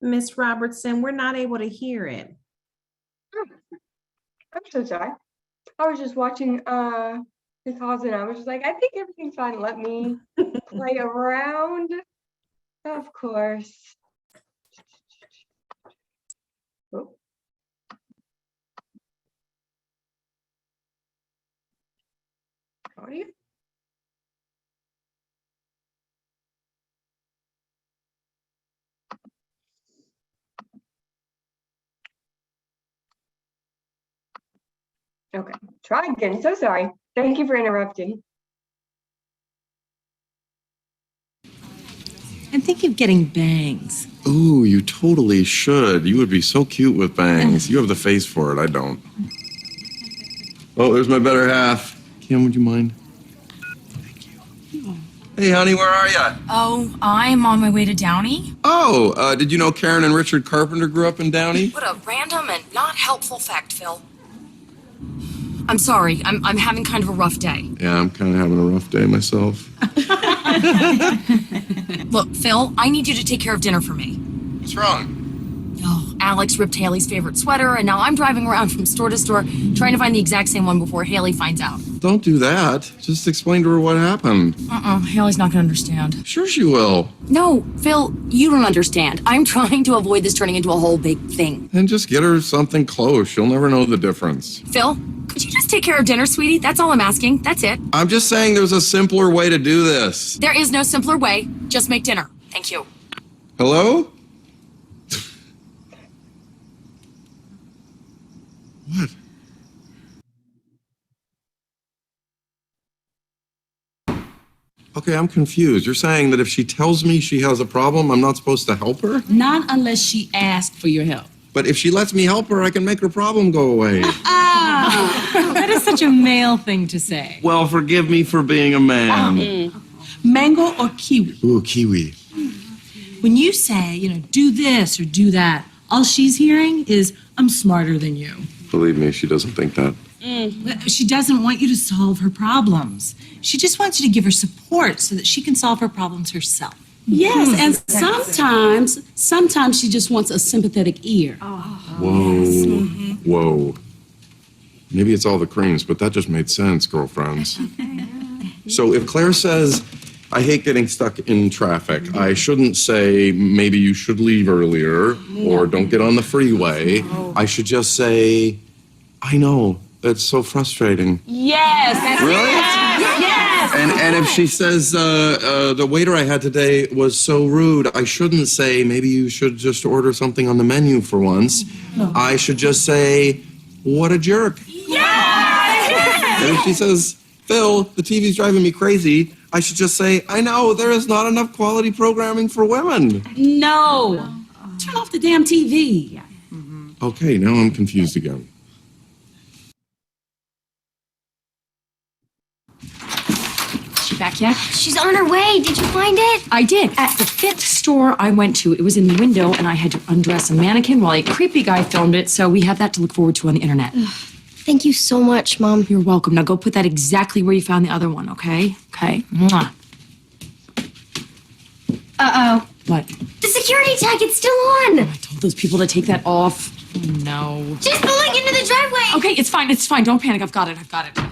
Miss Robertson, we're not able to hear it. I'm so sorry. I was just watching the calls and I was just like, I think everything's fine. Let me play around. Of course. Oh. Audio. Okay, try again. So sorry. Thank you for interrupting. I'm thinking of getting bangs. Ooh, you totally should. You would be so cute with bangs. You have the face for it. I don't. Oh, there's my better half. Kim, would you mind? Thank you. Hey, honey, where are ya? Oh, I'm on my way to Downey. Oh, did you know Karen and Richard Carpenter grew up in Downey? What a random and not helpful fact, Phil. I'm sorry. I'm having kind of a rough day. Yeah, I'm kind of having a rough day myself. Look, Phil, I need you to take care of dinner for me. What's wrong? Oh, Alex ripped Haley's favorite sweater, and now I'm driving around from store to store trying to find the exact same one before Haley finds out. Don't do that. Just explain to her what happened. Haley's not gonna understand. Sure she will. No, Phil, you don't understand. I'm trying to avoid this turning into a whole big thing. And just get her something close. She'll never know the difference. Phil, could you just take care of dinner, sweetie? That's all I'm asking. That's it. I'm just saying there's a simpler way to do this. There is no simpler way. Just make dinner. Thank you. Hello? What? Okay, I'm confused. You're saying that if she tells me she has a problem, I'm not supposed to help her? Not unless she asks for your help. But if she lets me help her, I can make her problem go away. That is such a male thing to say. Well, forgive me for being a man. Mango or kiwi? Ooh, kiwi. When you say, do this or do that, all she's hearing is, I'm smarter than you. Believe me, she doesn't think that. She doesn't want you to solve her problems. She just wants you to give her support so that she can solve her problems herself. Yes, and sometimes she just wants a sympathetic ear. Whoa. Whoa. Maybe it's all the creams, but that just made sense, girlfriends. So if Claire says, I hate getting stuck in traffic, I shouldn't say, maybe you should leave earlier, or don't get on the freeway. I should just say, I know, that's so frustrating. Yes. Really? Yes. And if she says, the waiter I had today was so rude, I shouldn't say, maybe you should just order something on the menu for once. I should just say, what a jerk. Yes. And if she says, Phil, the TV's driving me crazy, I should just say, I know, there is not enough quality programming for women. No. Turn off the damn TV. Okay, now I'm confused again. She back yet? She's on her way. Did you find it? I did. At the fit store I went to, it was in the window, and I had to undress a mannequin while a creepy guy filmed it, so we have that to look forward to on the internet. Thank you so much, Mom. You're welcome. Now go put that exactly where you found the other one, okay? Okay. Mwah. Uh-oh. What? The security tag, it's still on. I told those people to take that off. Oh, no. She's pulling into the driveway. Okay, it's fine. It's fine. Don't panic. I've got it.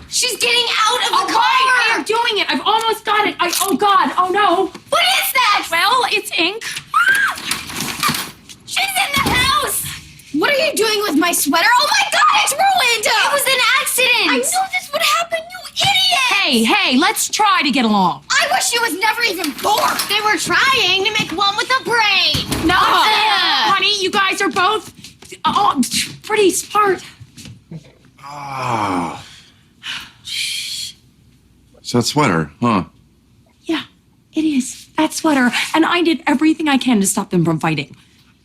She's getting out of the car. I am doing it. I've almost got it. Oh, God. Oh, no. What is that? Well, it's ink. She's in the house. What are you doing with my sweater? Oh my God, it's ruined. It was an accident. I knew this would happen, you idiot. Hey, let's try to get along. I wish she was never even born. They were trying to make one with a brain. No, honey, you guys are both pretty smart. Ah. It's that sweater, huh? Yeah, it is. That sweater. And I did everything I can to stop them from fighting.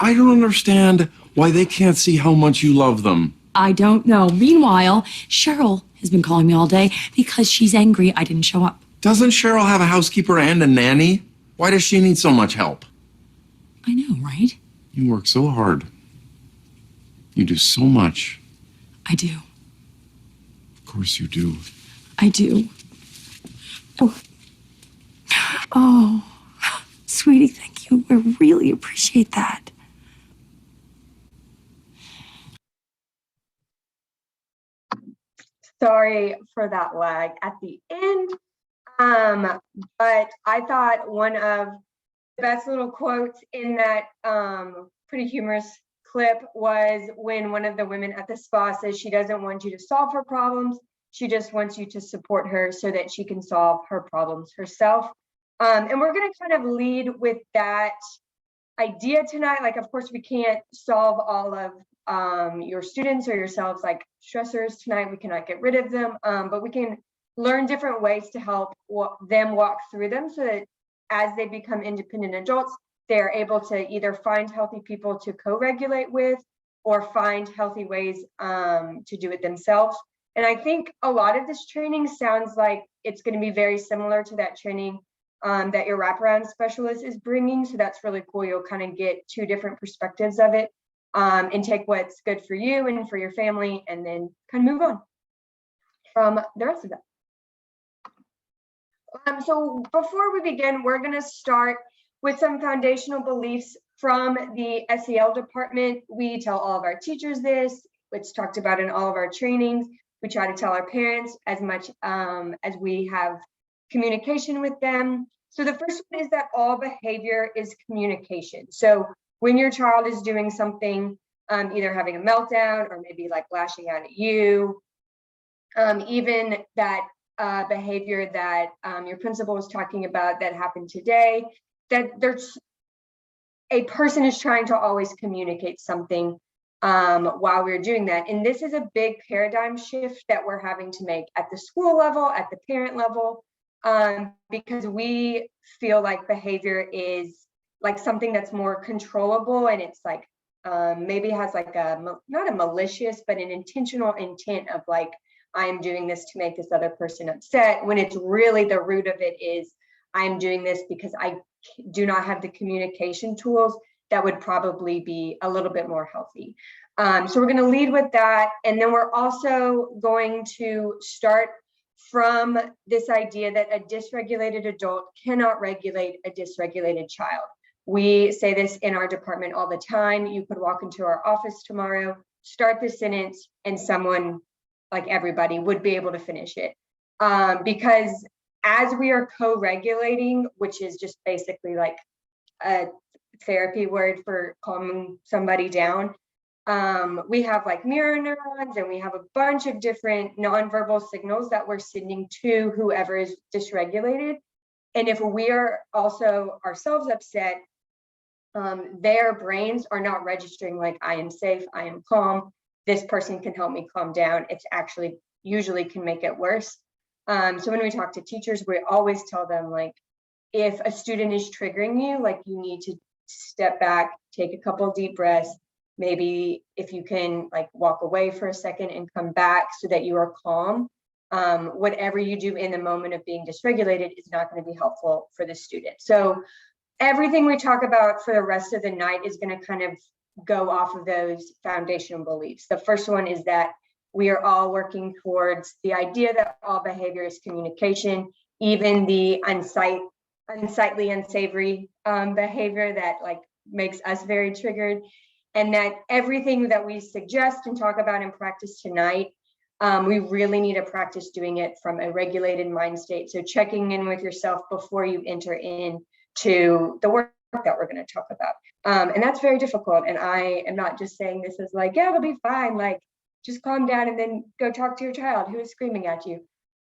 I don't understand why they can't see how much you love them. I don't know. Meanwhile, Cheryl has been calling me all day because she's angry I didn't show up. Doesn't Cheryl have a housekeeper and a nanny? Why does she need so much help? I know, right? You work so hard. You do so much. I do. Of course you do. I do. Oh, sweetie, thank you. I really appreciate that. Sorry for that lag at the end. But I thought one of the best little quotes in that pretty humorous clip was when one of the women at the spa says she doesn't want you to solve her problems. She just wants you to support her so that she can solve her problems herself. And we're going to kind of lead with that idea tonight. Like, of course, we can't solve all of your students or yourselves like stressors tonight. We cannot get rid of them, but we can learn different ways to help them walk through them so that as they become independent adults, they're able to either find healthy people to co-regulate with or find healthy ways to do it themselves. And I think a lot of this training sounds like it's going to be very similar to that training that your wraparound specialist is bringing. So that's really cool. You'll kind of get two different perspectives of it and take what's good for you and for your family and then kind of move on from the rest of that. So before we begin, we're going to start with some foundational beliefs From the SEL department, we tell all of our teachers this. It's talked about in all of our trainings. We try to tell our parents as much as we have communication with them. So the first one is that all behavior is communication. So when your child is doing something, either having a meltdown or maybe like lashing out at you, even that behavior that your principal was talking about that happened today, that there's a person is trying to always communicate something while we're doing that. And this is a big paradigm shift that we're having to make at the school level, at the parent level, because we feel like behavior is like something that's more controllable, and it's like maybe has like not a malicious, but an intentional intent of like, I'm doing this to make this other person upset, when it's really the root of it is I'm doing this because I do not have the communication tools that would probably be a little bit more healthy. So we're going to lead with that. And then we're also going to start from this idea that a dysregulated adult cannot regulate a dysregulated child. We say this in our department all the time. You could walk into our office tomorrow, start the sentence, and someone, like everybody, would be able to finish it. Because as we are co-regulating, which is just basically like a therapy word for calming somebody down, we have like mirror neurons, and we have a bunch of different nonverbal signals that we're sending to whoever is dysregulated. And if we are also ourselves upset, their brains are not registering like, I am safe, I am calm, this person can help me calm down. It's actually usually can make it worse. So when we talk to teachers, we always tell them, like, if a student is triggering you, like, you need to step back, take a couple of deep breaths. Maybe if you can like walk away for a second and come back so that you are calm. Whatever you do in the moment of being dysregulated is not going to be helpful for the student. So everything we talk about for the rest of the night is going to kind of go off of those foundational beliefs. The first one is that we are all working towards the idea that all behavior is communication, even the unsightly, unsavory behavior that like makes us very triggered, and that everything that we suggest and talk about in practice tonight, we really need to practice doing it from a regulated mind state. So checking in with yourself before you enter into the work that we're going to talk about. And that's very difficult. And I am not just saying this as like, yeah, it'll be fine. Like, just calm down and then go talk to your child who is screaming at you,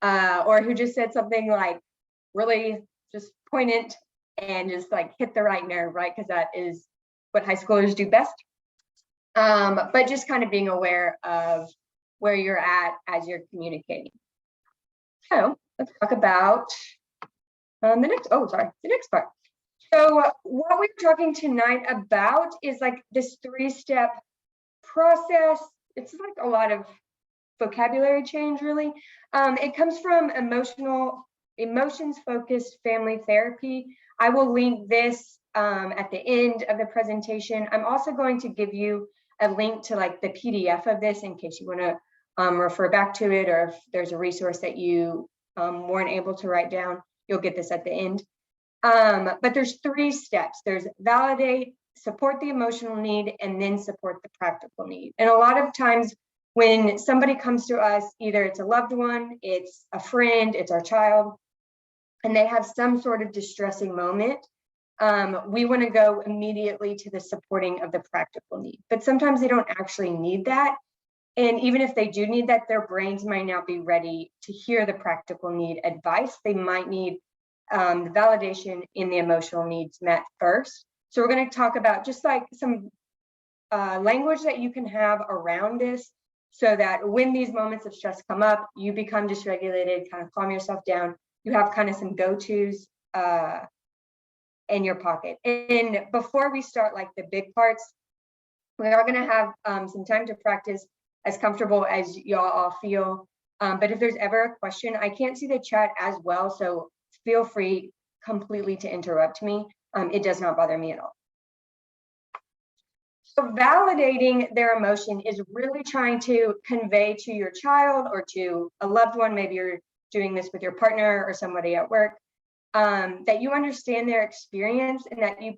or who just said something like really just poignant and just like hit the right nerve, right? Because that is what high schoolers do best. But just kind of being aware of where you're at as you're communicating. So let's talk about the next part. So what we're talking tonight about is like this 3-step process. It's like a lot of vocabulary change, really. It comes from emotions-focused family therapy. I will link this at the end of the presentation. I'm also going to give you a link to like the PDF of this in case you want to refer back to it, or if there's a resource that you weren't able to write down, you'll get this at the end. But there's 3 steps. There's validate, support the emotional need, and then support the practical need. And a lot of times when somebody comes to us, either it's a loved one, it's a friend, it's our child, and they have some sort of distressing moment, we want to go immediately to the supporting of the practical need. But sometimes they don't actually need that. And even if they do need that, their brains might not be ready to hear the practical need advice. They might need the validation in the emotional needs met first. So we're going to talk about just like some language that you can have around this, so that when these moments of stress come up, you become dysregulated, kind of calm yourself down. You have kind of some go-tos in your pocket. And before we start like the big parts, we are going to have some time to practice as comfortable as y'all all feel. But if there's ever a question, I can't see the chat as well, so feel free completely to interrupt me. It does not bother me at all. So validating their emotion is really trying to convey to your child or to a loved one, maybe you're doing this with your partner or somebody at work, that you understand their experience and that you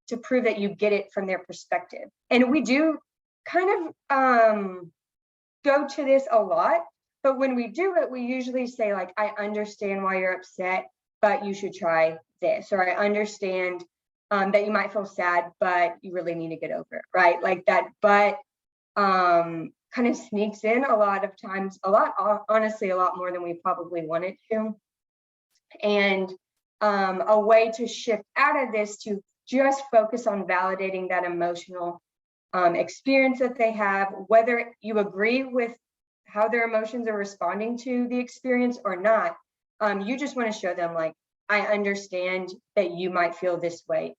to prove that you get it from their perspective. And we do kind of go to this a lot, but when we do it, we usually say like, I understand why you're upset, but you should try this, or I understand that you might feel sad, but you really need to get over it, right? Like that, but kind of sneaks in a lot of times, honestly, a lot more than we probably want it to. And a way to shift out of this to just focus on validating that emotional experience that they have, whether you agree with how their emotions are responding to the experience or not. You just want to show them like, I understand that you might feel this way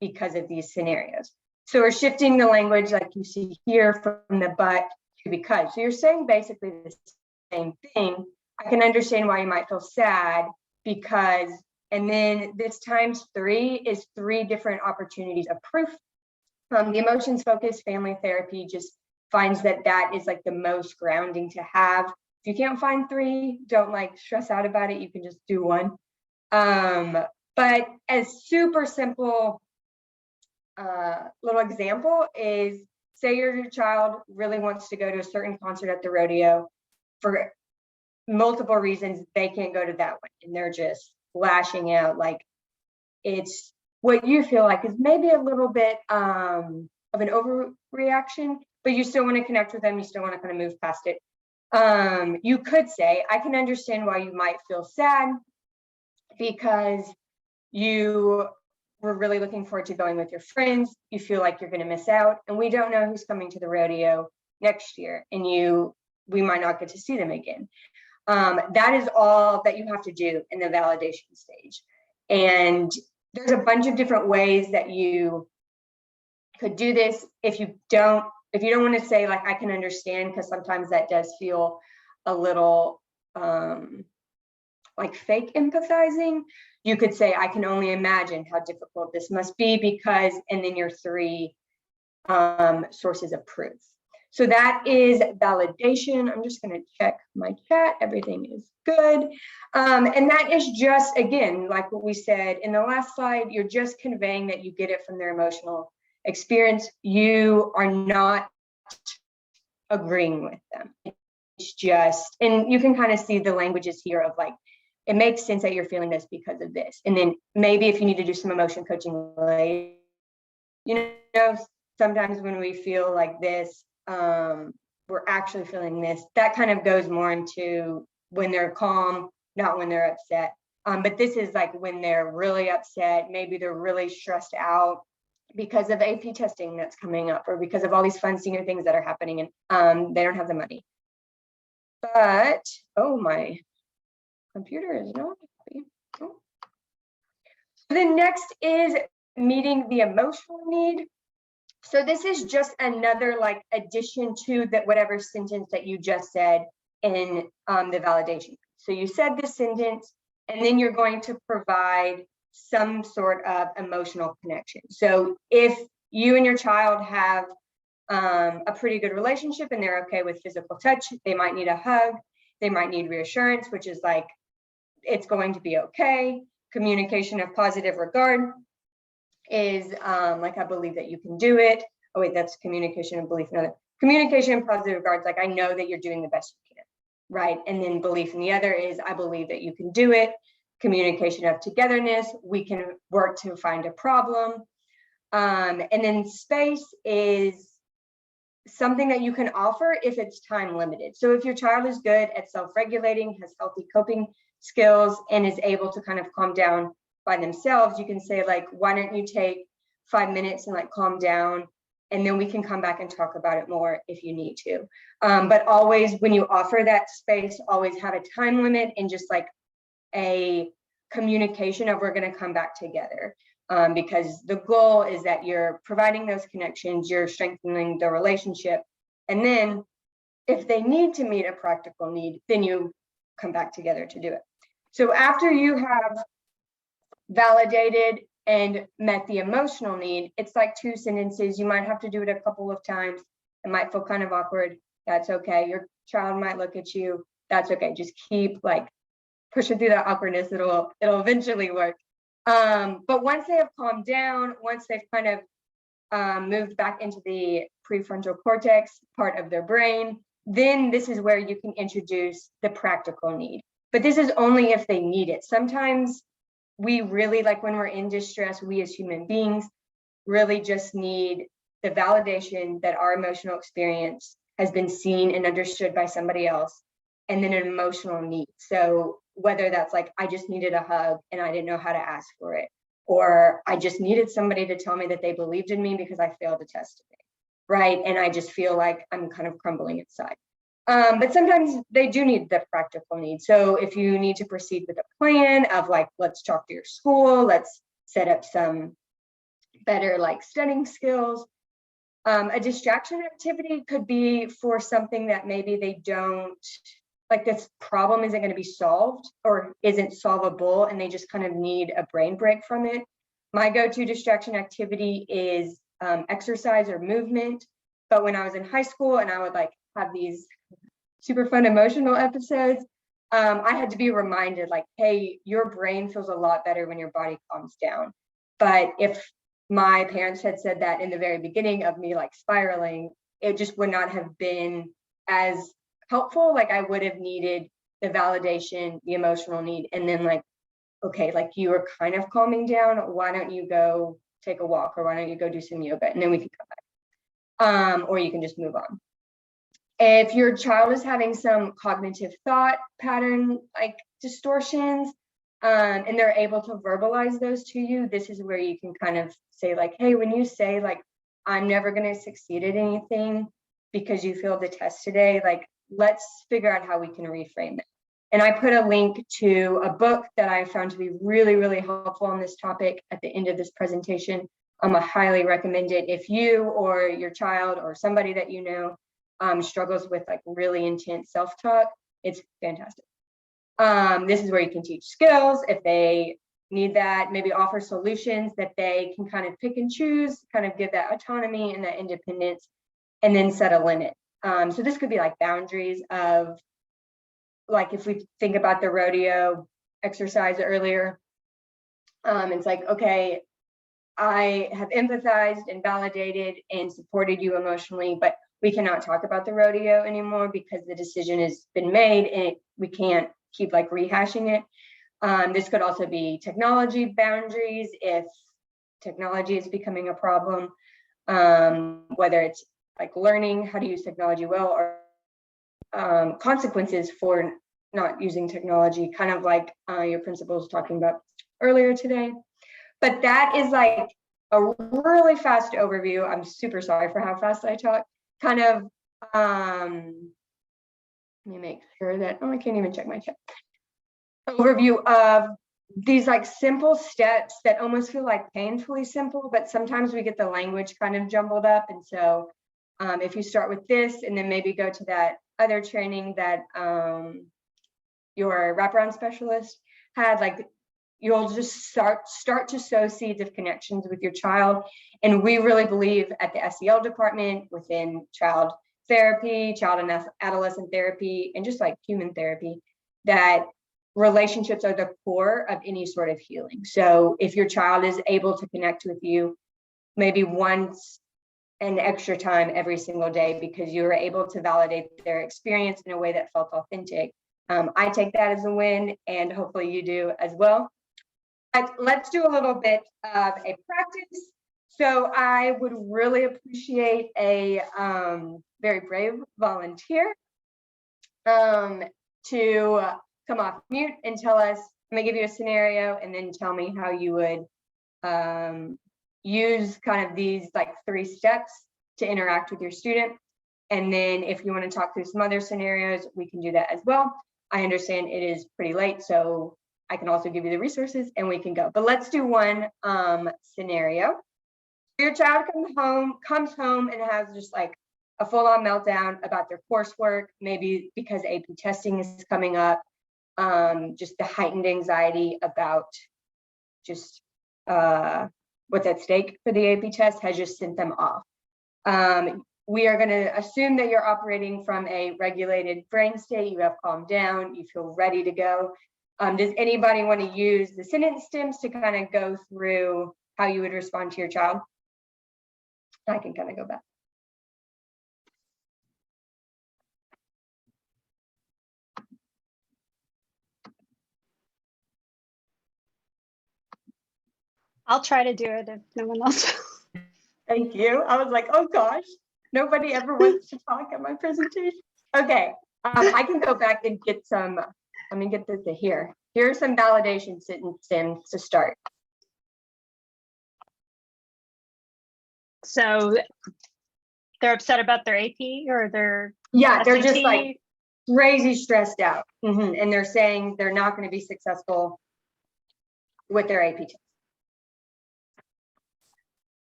because of these scenarios. So we're shifting the language like you see here from the but to because. So you're saying basically the same thing. I can understand why you might feel sad because, and then this times 3 is 3 different opportunities of proof. The emotions focused family therapy just finds that that is like the most grounding to have. If you can't find 3, don't like stress out about it. You can just do 1. But a super simple little example is, say your child really wants to go to a certain concert at the rodeo for multiple reasons. They can't go to that one and they're just lashing out. Like, it's what you feel like is maybe a little bit of an overreaction, but you still want to connect with them. You still want to kind of move past it. You could say, I can understand why you might feel sad because you were really looking forward to going with your friends. You feel like you're going to miss out, and we don't know who's coming to the rodeo next year, and we might not get to see them again. That is all that you have to do in the validation stage. And there's a bunch of different ways that you could do this. If you don't want to say like, I can understand, because sometimes that does feel a little like fake empathizing, you could say, I can only imagine how difficult this must be because, and then your 3 sources of proof. So that is validation. I'm just going to check my chat. Everything is good. And that is just, again, like what we said in the last slide, you're just conveying that you get it from their emotional experience. You are not agreeing with them. It's just, and you can kind of see the languages here of like, it makes sense that you're feeling this because of this. And then maybe if you need to do some emotion coaching, like, you know, sometimes when we feel like this, we're actually feeling this. That kind of goes more into when they're calm, not when they're upset. But this is like when they're really upset, maybe they're really stressed out because of AP testing that's coming up, or because of all these fun senior things that are happening, and they don't have the money. But, oh, my computer is not happy. Oh. The next is meeting the emotional need. So this is just another like addition to that whatever sentence that you just said in the validation. So you said this sentence, and then you're going to provide some sort of emotional connection. So if you and your child have a pretty good relationship and they're okay with physical touch, they might need a hug, they might need reassurance, which is like, it's going to be okay. Communication of positive regard is like, I believe that you can do it. Oh wait, that's communication and belief. No, communication and positive regards, like, I know that you're doing the best you can, right? And then belief in the other is, I believe that you can do it. Communication of togetherness, we can work to find a problem. And then space is something that you can offer if it's time limited. So if your child is good at self-regulating, has healthy coping skills, and is able to kind of calm down by themselves, you can say like, why don't you take 5 minutes and like calm down, and then we can come back and talk about it more if you need to. But always when you offer that space, always have a time limit and just like a communication of, we're going to come back together. Because the goal is that you're providing those connections, you're strengthening the relationship. And then if they need to meet a practical need, then you come back together to do it. So after you have validated and met the emotional need, it's like 2 sentences. You might have to do it a couple of times. It might feel kind of awkward. That's okay. Your child might look at you. That's okay. Just keep like push it through that awkwardness, it'll eventually work. But once they have calmed down, once they've kind of moved back into the prefrontal cortex part of their brain, then this is where you can introduce the practical need. But this is only if they need it. Sometimes we really, like when we're in distress, we as human beings really just need the validation that our emotional experience has been seen and understood by somebody else, and then an emotional need. So whether that's like, I just needed a hug and I didn't know how to ask for it, or I just needed somebody to tell me that they believed in me because I failed a test today, right? And I just feel like I'm kind of crumbling inside. But sometimes they do need the practical need. So if you need to proceed with a plan of like, let's talk to your school, let's set up some better like studying skills. A distraction activity could be for something that maybe they don't, like this problem isn't going to be solved or isn't solvable, and they just kind of need a brain break from it. My go-to distraction activity is exercise or movement. But when I was in high school and I would like have these super fun emotional episodes, I had to be reminded like, hey, your brain feels a lot better when your body calms down. But if my parents had said that in the very beginning of me like spiraling, it just would not have been as helpful. Like I would have needed the validation, the emotional need, and then like, okay, like you are kind of calming down, why don't you go take a walk, or why don't you go do some yoga, and then we can come back. Or you can just move on. If your child is having some cognitive thought pattern like distortions, and they're able to verbalize those to you, this is where you can kind of say like, hey, when you say like, I'm never going to succeed at anything because you failed the test today, like, let's figure out how we can reframe it. And I put a link to a book that I found to be really, really helpful on this topic at the end of this presentation. I highly recommend it if you or your child or somebody that you know struggles with like really intense self-talk. It's fantastic. This is where you can teach skills if they need that, maybe offer solutions that they can kind of pick and choose, kind of give that autonomy and that independence, and then set a limit. So this could be like boundaries of, like if we think about the rodeo exercise earlier, it's like, okay, I have empathized and validated and supported you emotionally, but we cannot talk about the rodeo anymore because the decision has been made and we can't keep like rehashing it. This could also be technology boundaries if technology is becoming a problem, whether it's like learning how to use technology well, or consequences for not using technology, kind of like your principal was talking about earlier today. But that is like a really fast overview. I'm super sorry for how fast I talk. Kind of, let me make sure that, oh, I can't even check my chat. Overview of these like simple steps that almost feel like painfully simple, but sometimes we get the language kind of jumbled up. And so if you start with this and then maybe go to that other training that your wraparound specialist had, like you'll just start to sow seeds of connections with your child. And we really believe at the SEL department, within child therapy, child and adolescent therapy, and just like human therapy, that relationships are the core of any sort of healing. So if your child is able to connect with you maybe once an extra time every single day because you were able to validate their experience in a way that felt authentic, I take that as a win, and hopefully you do as well. But let's do a little bit of a practice. So I would really appreciate a very brave volunteer to come off mute and tell us, I'm gonna give you a scenario and then tell me how you would use kind of these like 3 steps to interact with your student. And then if you want to talk through some other scenarios, we can do that as well. I understand it is pretty late, so I can also give you the resources and we can go. But let's do one scenario. Your child comes home and has just like a full-on meltdown about their coursework, maybe because AP testing is coming up, just the heightened anxiety about just what's at stake for the AP test has just sent them off. We are going to assume that you're operating from a regulated brain state. You have calmed down, you feel ready to go. Does anybody want to use the sentence stems to kind of go through how you would respond to your child? I can kind of go back. I'll try to do it if no one else. Thank you. I was like, oh gosh, nobody ever wants to talk at my presentation. Okay, I can go back and get some, let me get this to here. Here's some validation sentence stems to start. So they're upset about their AP or their Yeah, they're just SAT? like crazy stressed out. And they're saying they're not going to be successful with their AP test.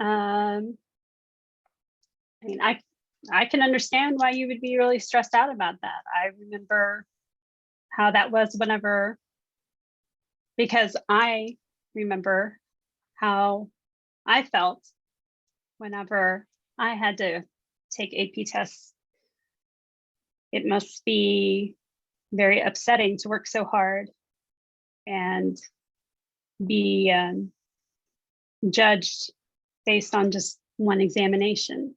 I mean, I can understand why you would be really stressed out about that. I remember how that was whenever, because I remember how I felt whenever I had to take AP tests. It must be very upsetting to work so hard and be judged based on just one examination.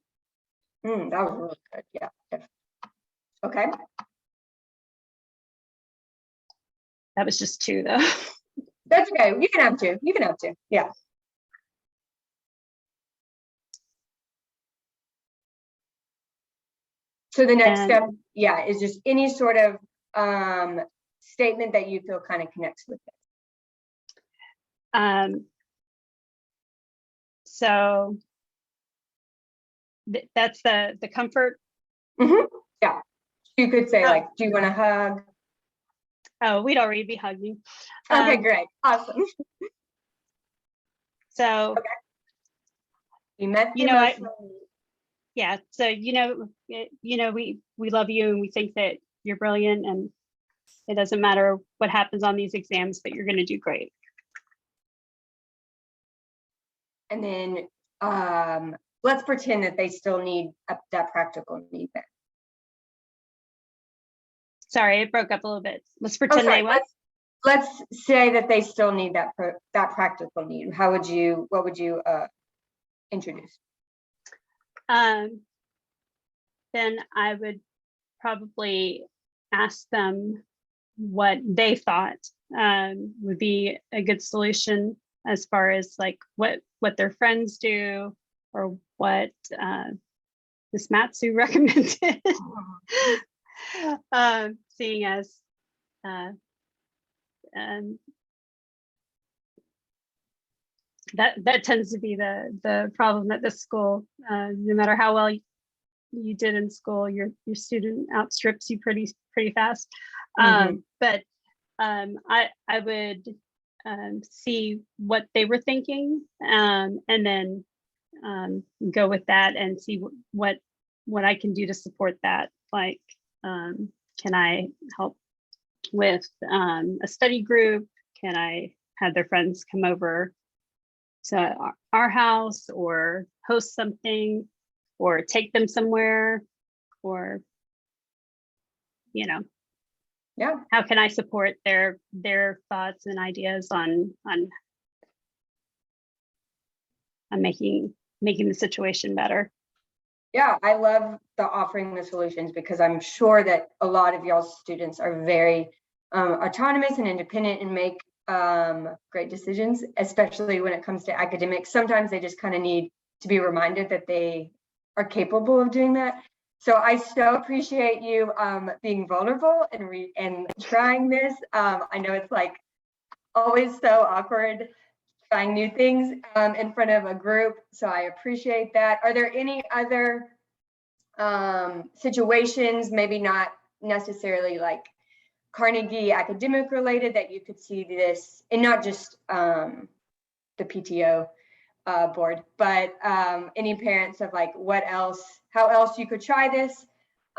That was really good. Yeah. Okay. That was just two, though. That's okay. You can have two. You can have two. Yeah. So the next step, yeah, is just any sort of statement that you feel kind of connects with it. So that's the comfort. Yeah. You could say like, do you want a hug? Oh, we'd already be hugging. Okay, great. Awesome. So, okay. You met you know, yeah. So, we love you and we think that you're brilliant and it doesn't matter what happens on these exams, but you're going to do great. And then let's pretend that they still need that practical need then. Sorry, it broke up a little bit. Let's pretend they what? Let's say that they still need that practical need. What would you introduce? Then I would probably ask them what they thought would be a good solution as far as like what their friends do or what Ms. Matsu recommended. Seeing as that tends to be the problem at this school. No matter how well you did in school, your student outstrips you pretty fast. But I would see what they were thinking and then go with that and see what I can do to support that. Like, can I help with a study group? Can I have their friends come over to our house or host something or take them somewhere or, yeah, how can I support their thoughts and ideas on making the situation better? Yeah, I love the offering the solutions because I'm sure that a lot of y'all's students are very autonomous and independent and make great decisions, especially when it comes to academics. Sometimes they just kind of need to be reminded that they are capable of doing that. So I so appreciate you being vulnerable and trying this. I know it's like always so awkward trying new things in front of a group. So I appreciate that. Are there any other situations, maybe not necessarily like Carnegie academic related, that you could see this, and not just the PTO board, but any parents of like how else you could try this,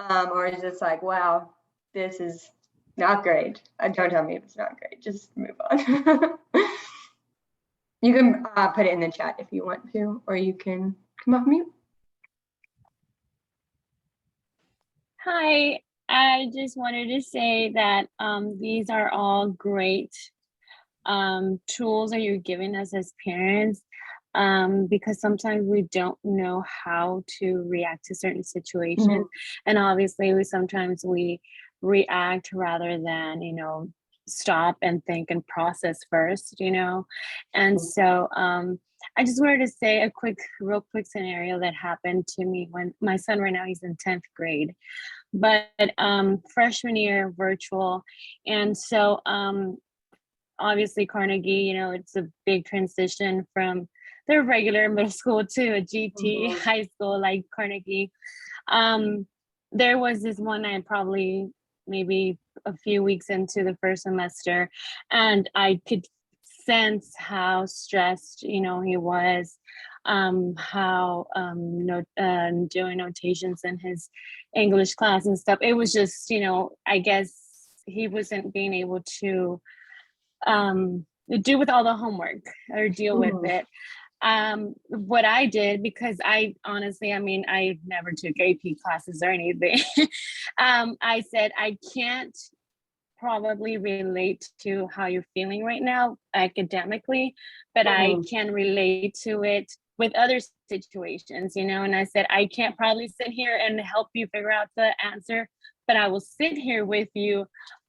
or is this like, wow, this is not great. Don't tell me if it's not great, just move on. You can put it in the chat if you want to, or you can come off mute. Hi, I just wanted to say that these are all great tools that you're giving us as parents, because sometimes we don't know how to react to certain situations. And obviously sometimes we react rather than, stop and think and process first, And so I just wanted to say a real quick scenario that happened to me when my son right now, he's in 10th grade, but freshman year virtual. And so obviously Carnegie, it's a big transition from their regular middle school to a GT high school like Carnegie. There was this one night, probably maybe a few weeks into the first semester, and I could sense how stressed, he was, how doing notations in his English class and stuff. It was just, I guess he wasn't being able to do with all the homework or deal with it. What I did, because I honestly, I never took AP classes or anything. I said, I can't probably relate to how you're feeling right now academically, but I can relate to it with other situations, and I said, I can't probably sit here and help you figure out the answer, but I will sit here with you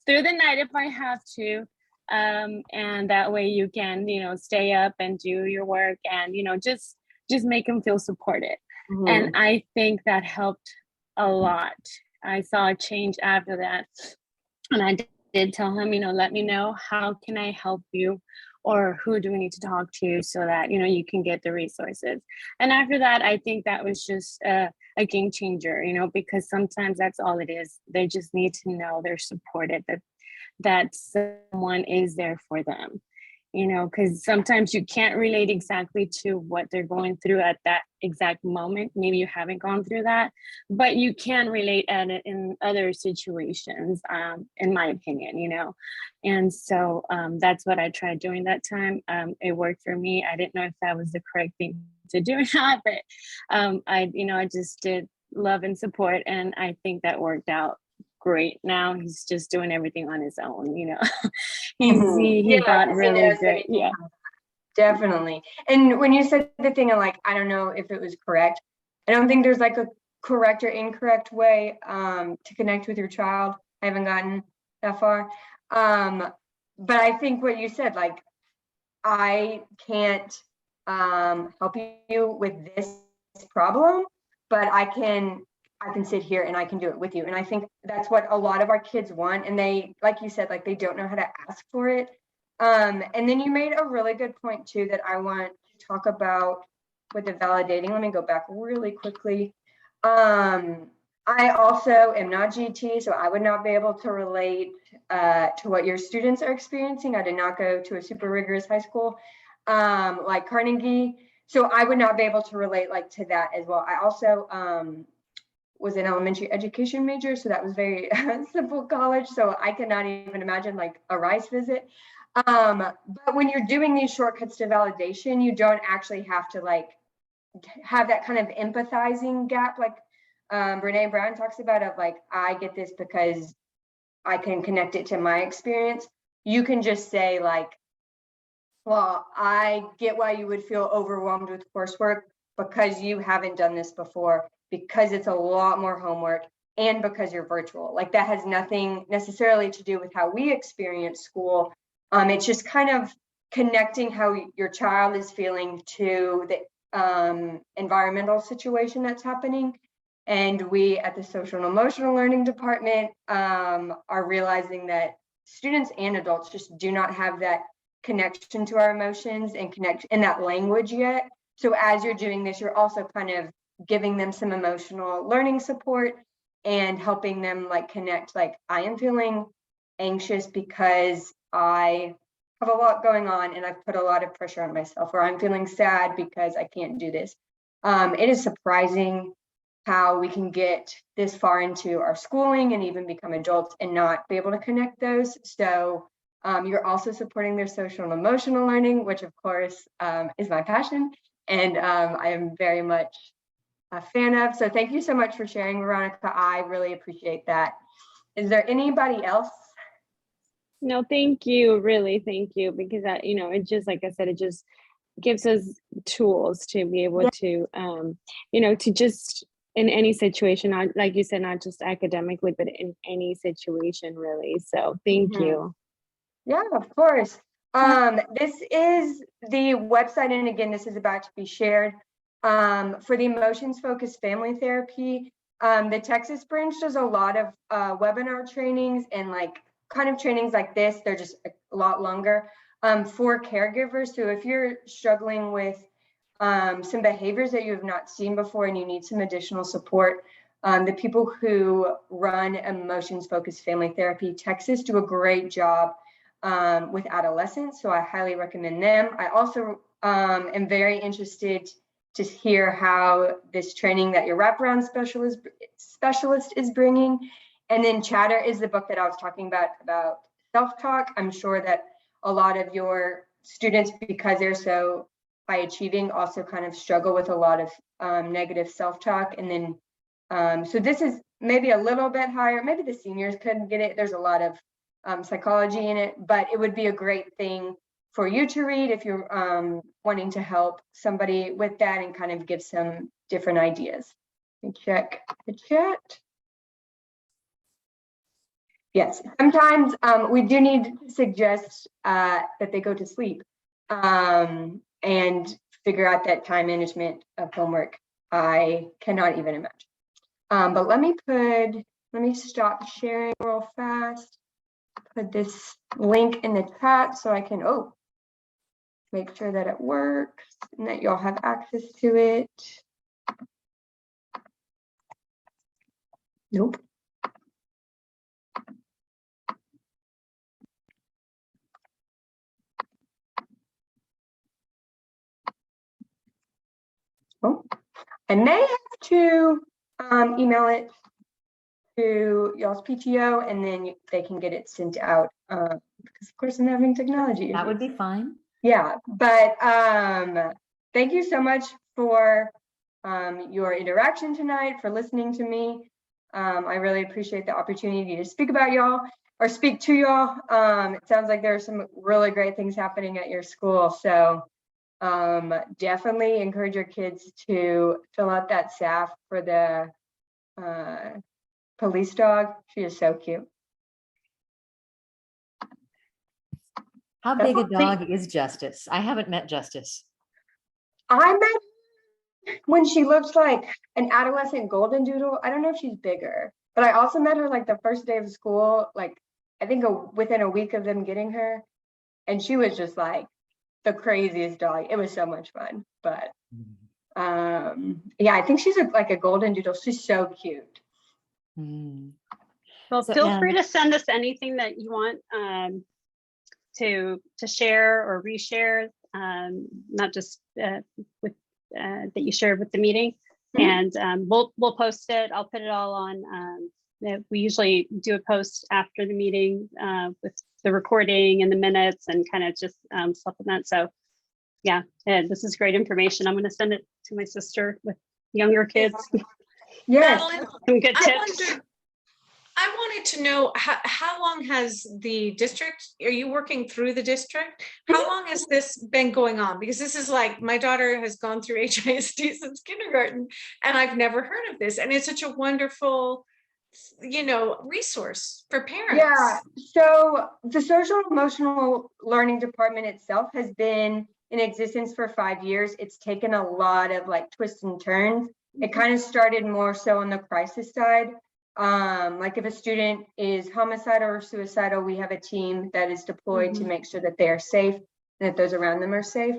through the night if I have to. And that way you can, stay up and do your work and, just make them feel supported. And I think that helped a lot. I saw a change after that. And I did tell him, let me know, how can I help you, or who do we need to talk to so that, you can get the resources. And after that, I think that was just a game changer, because sometimes that's all it is. They just need to know they're supported, that someone is there for them, because sometimes you can't relate exactly to what they're going through at that exact moment. Maybe you haven't gone through that, but you can relate at it in other situations, in my opinion, And so that's what I tried doing that time. It worked for me. I didn't know if that was the correct thing to do or not, but I just did love and support, and I think that worked out great. Now he's just doing everything on his own, he got really great. Yeah, definitely. And when you said the thing of like, I don't know if it was correct, I don't think there's like a correct or incorrect way to connect with your child. I haven't gotten that far, but I think what you said, like, I can't help you with this problem, but I can sit here and I can do it with you. And I think that's what a lot of our kids want. And they, like you said, like, they don't know how to ask for it. And then you made a really good point too, that I want to talk about with the validating. Let me go back really quickly. I also am not GT, so I would not be able to relate to what your students are experiencing. I did not go to a super rigorous high school like Carnegie. So I would not be able to relate like to that as well. I also was an elementary education major, so that was very simple college. So I cannot even imagine like a Rice visit. But when you're doing these shortcuts to validation, you don't actually have to like have that kind of empathizing gap, like Brene Brown talks about, of like, I get this because I can connect it to my experience. You can just say like, well, I get why you would feel overwhelmed with coursework because you haven't done this before, because it's a lot more homework, and because you're virtual. Like, that has nothing necessarily to do with how we experience school. It's just kind of connecting how your child is feeling to the environmental situation that's happening. And we at the social and emotional learning department are realizing that students and adults just do not have that connection to our emotions and connect in that language yet. So as you're doing this, you're also kind of giving them some emotional learning support and helping them like connect, like, I am feeling anxious because I have a lot going on and I've put a lot of pressure on myself, or I'm feeling sad because I can't do this. It is surprising how we can get this far into our schooling and even become adults and not be able to connect those. So you're also supporting their social and emotional learning, which of course is my passion, and I am very much a fan of. So thank you so much for sharing, Veronica. I really appreciate that. Is there anybody else? No, thank you. Really, thank you. Because that, it just, like I said, it just gives us tools to be able to, to just in any situation, not like you said, not just academically, but in any situation, really. So thank you. Yeah, of course. This is the website, and again, this is about to be shared for the emotions focused family therapy. The Texas branch does a lot of webinar trainings and like kind of trainings like this. They're just a lot longer for caregivers. So if you're struggling with some behaviors that you have not seen before and you need some additional support, the people who run emotions focused family therapy Texas do a great job with adolescents. So I highly recommend them. I also am very interested to hear how this training that your wraparound specialist is bringing. And then Chatter is the book that I was talking about self-talk. I'm sure that a lot of your students, because they're so high achieving, also kind of struggle with a lot of negative self-talk. And then, so this is maybe a little bit higher. Maybe the seniors couldn't get it. There's a lot of psychology in it, but it would be a great thing for you to read if you're wanting to help somebody with that and kind of give some different ideas. Let me check the chat. Yes, sometimes we do need to suggest that they go to sleep and figure out that time management of homework. I cannot even imagine. But let me stop sharing real fast. Put this link in the chat so I can, make sure that it works and that y'all have access to it. Nope. Oh, I may have to email it to y'all's PTO and then they can get it sent out because of course I'm having technology issues. That would be fine. Yeah, but thank you so much for your interaction tonight, for listening to me. I really appreciate the opportunity to speak about y'all or speak to y'all. It sounds like there are some really great things happening at your school. So definitely encourage your kids to fill out that SAF for the police dog. She is so cute. How big a dog is Justice? I haven't met Justice. I met when she looks like an adolescent golden doodle. I don't know if she's bigger, but I also met her like the first day of school, like I think within a week of them getting her. And she was just like the craziest dog. It was so much fun. But yeah, I think she's like a golden doodle. She's so cute. Well, feel free to send us anything that you want to share or reshare, not just with that you shared with the meeting. And we'll post it. I'll put it all on. We usually do a post after the meeting with the recording and the minutes and kind of just supplement. So yeah, this is great information. I'm going to send it to my sister with younger kids. Yes. Some good tips. I wanted to know how long has the district, are you working through the district? How long has this been going on? Because this is like, my daughter has gone through HISD since kindergarten and I've never heard of this. And it's such a wonderful, resource for parents. Yeah, so the social emotional learning department itself has been in existence for 5 years. It's taken a lot of like twists and turns. It kind of started more so on the crisis side. Like if a student is homicidal or suicidal, we have a team that is deployed to make sure that they are safe and that those around them are safe.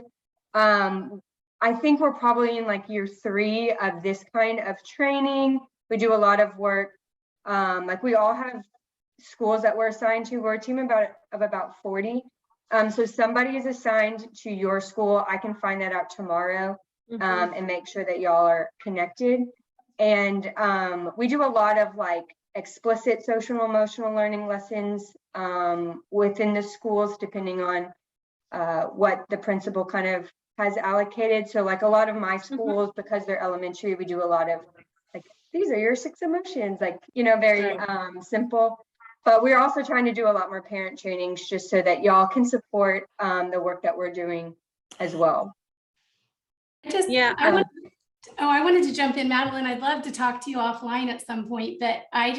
I think we're probably in like year 3 of this kind of training. We do a lot of work. Like we all have schools that we're assigned to. We're a team of about 40. So somebody is assigned to your school. I can find that out tomorrow and make sure that y'all are connected. And we do a lot of like explicit social and emotional learning lessons within the schools, depending on what the principal kind of has allocated. So like a lot of my schools, because they're elementary, we do a lot of like, these are your 6 emotions, like, very simple. But we're also trying to do a lot more parent trainings just so that y'all can support the work that we're doing as well. I wanted to jump in, Madeline. I'd love to talk to you offline at some point, but I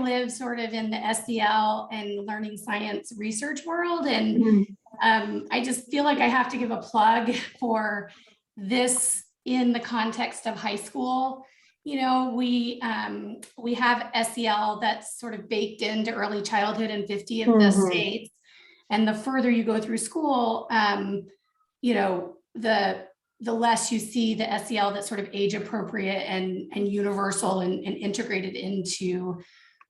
live sort of in the SEL and learning science research world. And I just feel like I have to give a plug for this in the context of high school. You know, we have SEL that's sort of baked into early childhood in 50 of the states. And the further you go through school, you know, the less you see the SEL that's sort of age appropriate and universal and integrated into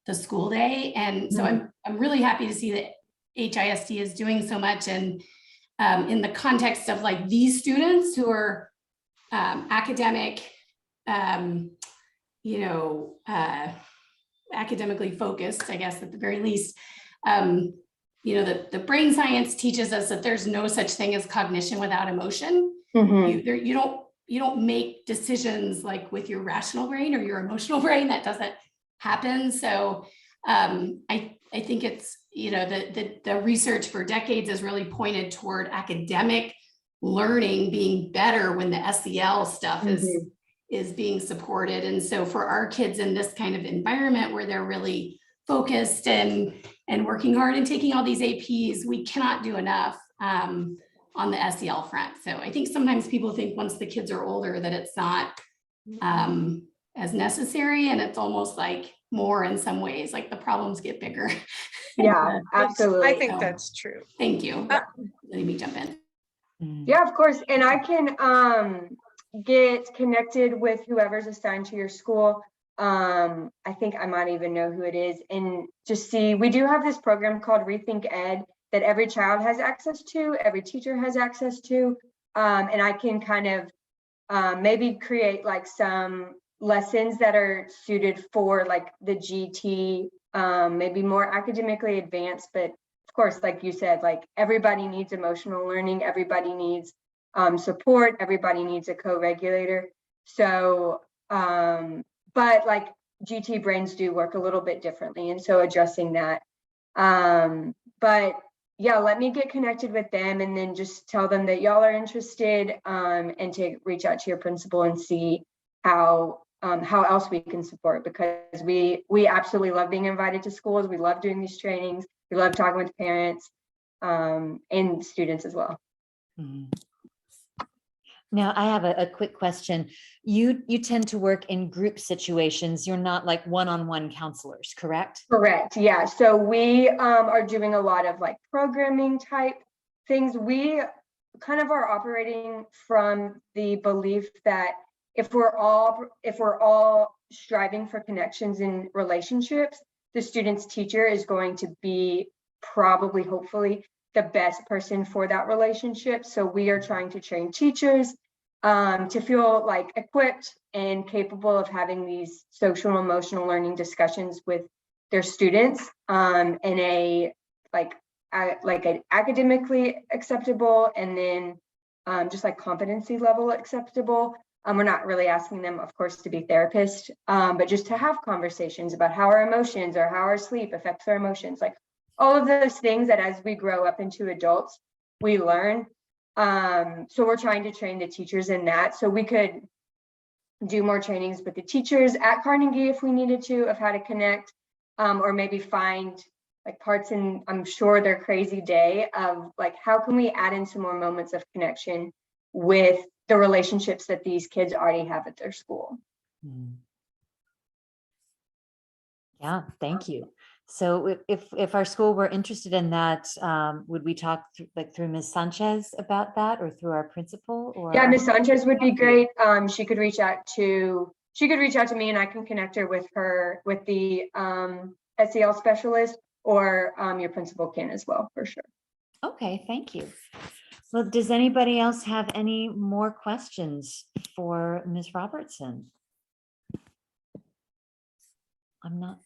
the school day. And so I'm really happy to see that HISD is doing so much. And in the context of like these students who are academic, you know, academically focused, I guess at the very least, you know, the brain science teaches us that there's no such thing as cognition without emotion. You don't make decisions like with your rational brain or your emotional brain. That doesn't happen. So I think it's, you know, the research for decades has really pointed toward academic learning being better when the SEL stuff is being supported. And so for our kids in this kind of environment where they're really focused and working hard and taking all these APs, we cannot do enough on the SEL front. So I think sometimes people think once the kids are older that it's not as necessary, and it's almost like more in some ways, like the problems get bigger. Yeah, absolutely. I think that's true. Thank you. Let me jump in. Yeah, of course. And I can get connected with whoever's assigned to your school. I think I might even know who it is, and just see, we do have this program called Rethink Ed that every child has access to, every teacher has access to. And I can kind of maybe create like some lessons that are suited for like the GT, maybe more academically advanced, but of course, like you said, like everybody needs emotional learning, everybody needs support, everybody needs a co-regulator. So, but like GT brains do work a little bit differently, and so addressing that. But yeah, let me get connected with them and then just tell them that y'all are interested, and to reach out to your principal and see how else we can support, because we absolutely love being invited to schools. We love doing these trainings. We love talking with parents and students as well. Now, I have a quick question. You tend to work in group situations. You're not like one-on-one counselors, correct? Correct. Yeah. So we are doing a lot of like programming type things. We kind of are operating from the belief that if we're all striving for connections in relationships, the student's teacher is going to be probably, hopefully, the best person for that relationship. So we are trying to train teachers to feel like equipped and capable of having these social and emotional learning discussions with their students in a like an academically acceptable, and then just like competency level acceptable. We're not really asking them, of course, to be therapists, but just to have conversations about how our emotions or how our sleep affects our emotions, like all of those things that as we grow up into adults, we learn. So we're trying to train the teachers in that. So we could do more trainings with the teachers at Carnegie if we needed to, of how to connect, or maybe find like parts in, I'm sure, their crazy day of like, how can we add in some more moments of connection with the relationships that these kids already have at their school. Yeah, thank you. So if our school were interested in that, would we talk through Ms. Sanchez about that, or through our principal? Or yeah, Ms. Sanchez would be great. She could reach out to me, and I can connect her with the SEL specialist, or your principal can as well, for sure. Okay, thank you. Well, does anybody else have any more questions for Ms. Robertson? I'm not.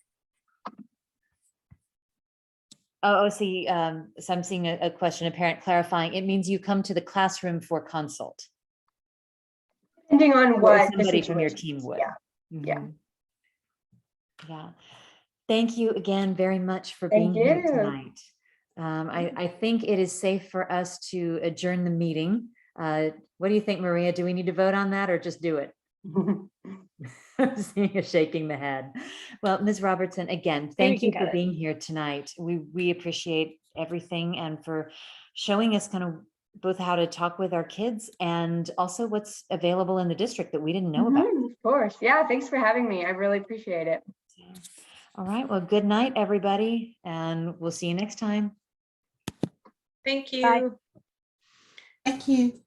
Oh, see, so I'm seeing a question, a parent clarifying. It means you come to the classroom for consult. Depending on what somebody from your team would. Yeah. Yeah. Thank you again very much for Thank being here you. tonight. I think it is safe for us to adjourn the meeting. What do you think, Maria? Do we need to vote on that or just do it? I'm seeing you shaking the head. Well, Ms. Robertson, again, thank can you cut for it. being here tonight. We appreciate everything and for showing us kind of both how to talk with our kids and also what's available in the district that we didn't know about. Of course. Yeah, thanks for having me. I really appreciate it. All right, well, good night, everybody, and we'll see you next time. Thank you. Bye. Thank you.